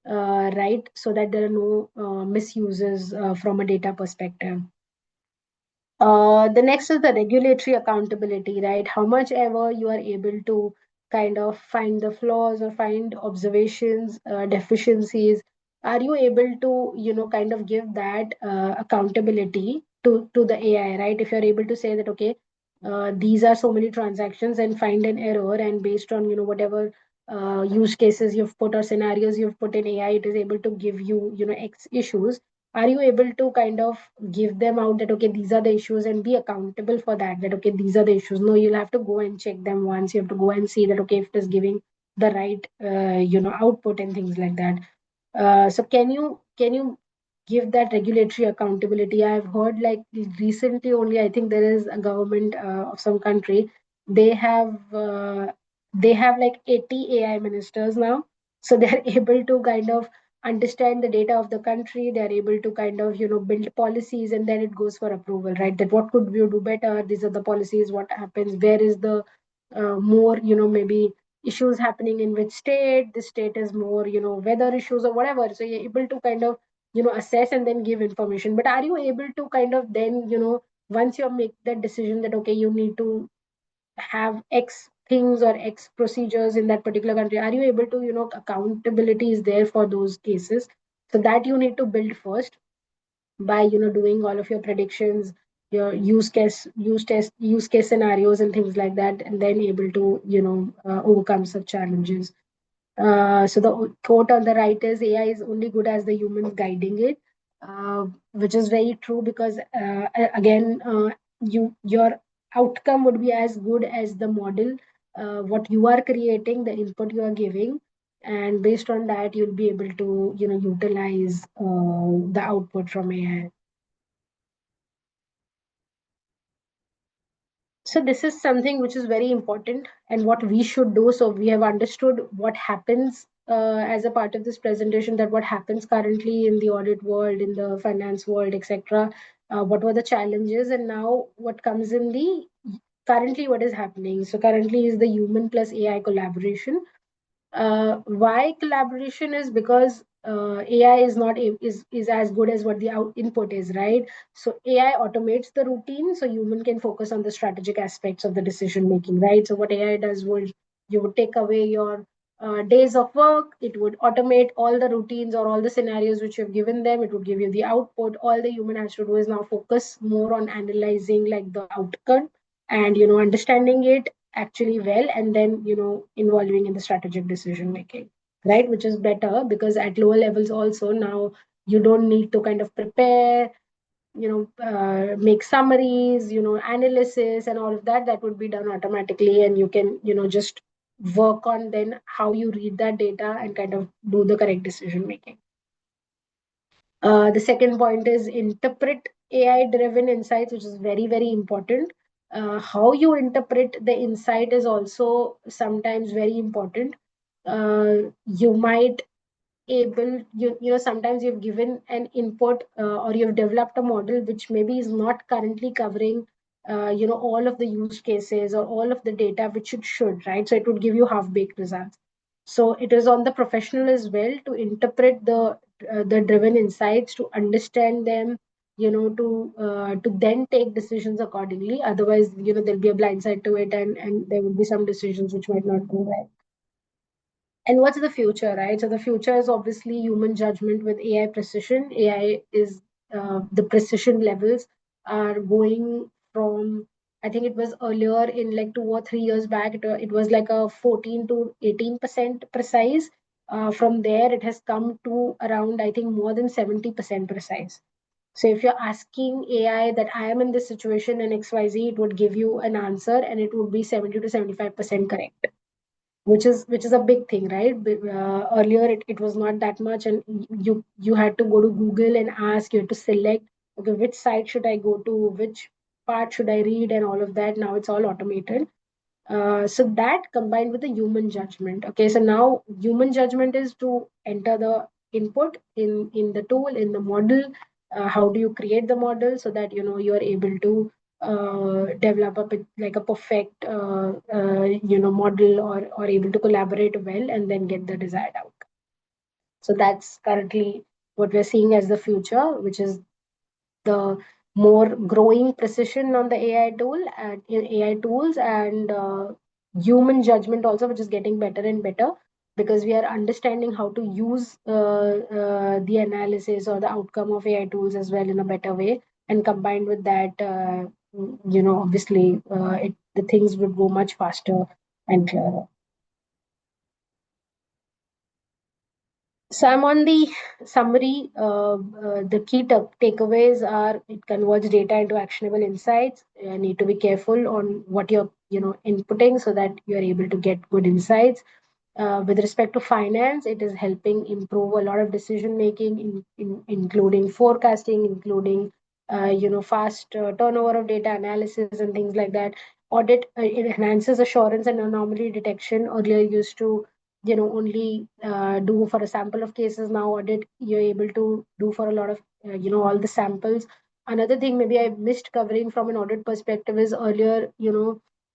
right, so that there are no misuses from a data perspective. The next is the regulatory accountability, right? How much ever you are able to kind of find the flaws or find observations, deficiencies, are you able to, kind of give that accountability to the AI, right? If you're able to say that, okay, these are so many transactions and find an error, and based on, whatever use cases you've put or scenarios you've put in AI, it is able to give you, X issues. Are you able to kind of give them out that, okay, these are the issues, and be accountable for that, that, okay, these are the issues? No, you'll have to go and check them once. You have to go and see that, okay, if it is giving the right output and things like that. So can you give that regulatory accountability? I've heard, like, recently only, I think there is a government of some country, they have like 80 AI ministers now. So they're able to kind of understand the data of the country. They're able to kind of build policies, and then it goes for approval, right? That what could you do better, these are the policies, what happens, where is the more maybe issues happening in which state, the state is more weather issues or whatever. So you're able to kind of assess and then give information. But are you able to kind of then once you make that decision that, okay, you need to have X things or X procedures in that particular country, are you able to accountability is there for those cases? So that you need to build first by doing all of your predictions, your use case scenarios and things like that, and then able to overcome such challenges. So the quote on the right is, AI is only good as the humans guiding it, which is very true, because again, your outcome would be as good as the model, what you are creating, the input you are giving, and based on that, you'll be able to utilize the output from AI. So this is something which is very important, and what we should do. So we have understood what happens as a part of this presentation, that what happens currently in the audit world, in the finance world, etc. What were the challenges, and now what comes in the currently what is happening. So currently is the human plus AI collaboration. Why collaboration is because AI is not is as good as what the input is, right? So AI automates the routine, so human can focus on the strategic aspects of the decision making, right? So what AI does would, you would take away your days of work. It would automate all the routines or all the scenarios which you've given them. It would give you the output. All the human has to do is now focus more on analyzing, like, the outcome, and understanding it actually well, and then involving in the strategic decision making, right? Which is better, because at lower levels also now you don't need to kind of prepare, make summaries, analysis and all of that. That would be done automatically, and you can just work on then how you read that data and kind of do the correct decision making. The second point is interpret AI driven insights, which is very, very important. How you interpret the insight is also sometimes very important. You might sometimes you've given an input, or you've developed a model which maybe is not currently covering all of the use cases or all of the data which it should, right? So it would give you half baked results. So it is on the professional as well to interpret the driven insights, to understand them, to then take decisions accordingly. Otherwise, there'll be a blind side to it, and there will be some decisions which might not go well. And what's the future, right? So the future is obviously human judgment with AI precision. AI is the precision levels are going from, I think it was earlier in like 2 or 3 years back, it was like a 14 to 18% precise. From there, it has come to around, I think, more than 70% precise. So if you're asking AI that I am in this situation in XYZ, it would give you an answer and it would be 70 to 75% correct, which is a big thing, right? Earlier it was not that much, and you had to go to Google and ask, you had to select, okay, which site should I go to, which part should I read, and all of that. Now it's all automated. So that combined with the human judgment. Okay, so now human judgment is to enter the input in the tool, in the model. How do you create the model so that you are able to develop like a perfect model, or able to collaborate well and then get the desired outcome. So that's currently what we're seeing as the future, which is the more growing precision on the AI tool and in AI tools, and human judgment also, which is getting better and better, because we are understanding how to use the analysis or the outcome of AI tools as well in a better way. And combined with that, obviously, the things would go much faster and clearer. So I'm on the summary. The key takeaways are: it converts data into actionable insights. You need to be careful on what you're inputting so that you're able to get good insights. With respect to finance, it is helping improve a lot of decision making, including forecasting, including fast turnover of data analysis and things like that. Audit, it enhances assurance and anomaly detection. Earlier used to only do for a sample of cases. Now audit, you're able to do for a lot of all the samples. Another thing maybe I missed covering from an audit perspective is, earlier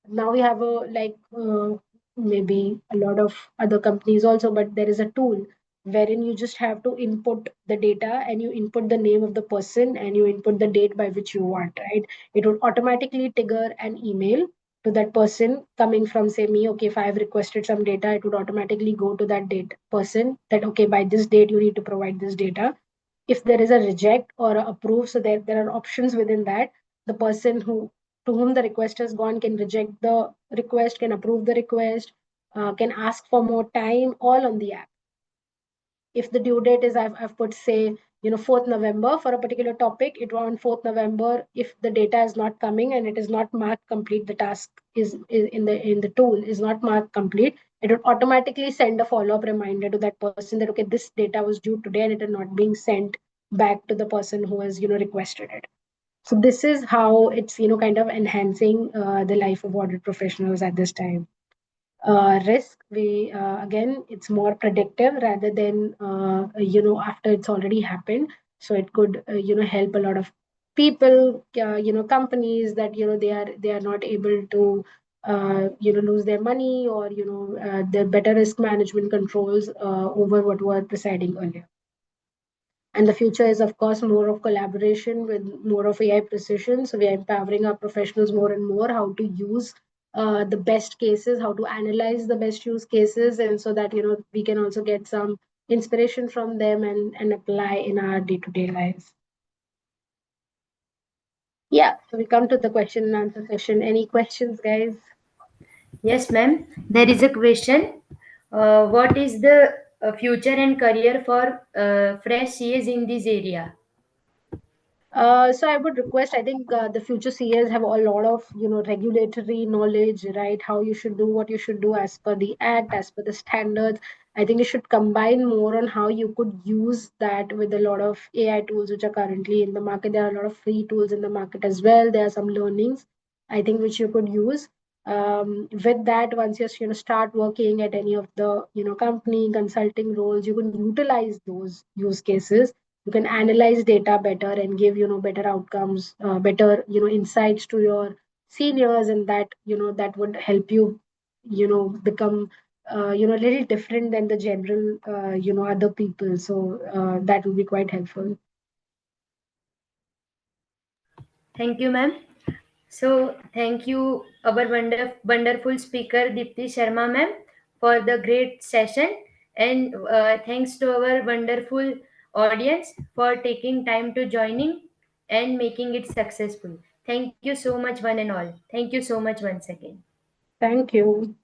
now we have a maybe a lot of other companies also, but there is a tool wherein you just have to input the data, and you input the name of the person, and you input the date by which you want, right? It would automatically trigger an email to that person coming from, say, me. Okay, if I have requested some data, it would automatically go to that date person that, okay, by this date you need to provide this data. If there is a reject or a approve, so there are options within that. The person to whom the request has gone can reject the request, can approve the request, can ask for more time, all on the app. If the due date is, I've put, say, 4th November for a particular topic, it on 4th November, if the data is not coming and it is not marked complete, the task is in the tool is not marked complete, it would automatically send a follow-up reminder to that person that, okay, this data was due today and it is not being sent back to the person who has requested it. So this is how it's kind of enhancing the life of audit professionals at this time. Risk, we again, it's more predictive rather than after it's already happened. So it could help a lot of people, companies, that they are not able to lose their money, or their better risk management controls over what were presiding earlier. And the future is, of course, more of collaboration with more of AI precision. So we are empowering our professionals more and more how to use the best cases, how to analyze the best use cases, and so that we can also get some inspiration from them and apply in our day-to-day lives. Yeah, so we come to the question and answer session. Any questions, guys? Yes, ma'am. There is a question. What is the future and career for fresh CAs in this area? So I would request, I think the future CAs have a lot of, regulatory knowledge, right? How you should do what you should do as per the act, as per the standards. I think you should combine more on how you could use that with a lot of AI tools which are currently in the market. There are a lot of free tools in the market as well. There are some learnings, I think, which you could use. With that, once you start working at any of the company consulting roles, you can utilize those use cases. You can analyze data better and give better outcomes, better insights to your seniors, and that that would help you become a little different than the general other people. So that would be quite helpful. Thank you, ma'am. So thank you, our wonderful speaker Dipti Sharma, ma'am, for the great session, and thanks to our wonderful audience for taking time to joining and making it successful. Thank you so much, one and all. Thank you so much once again. Thank you.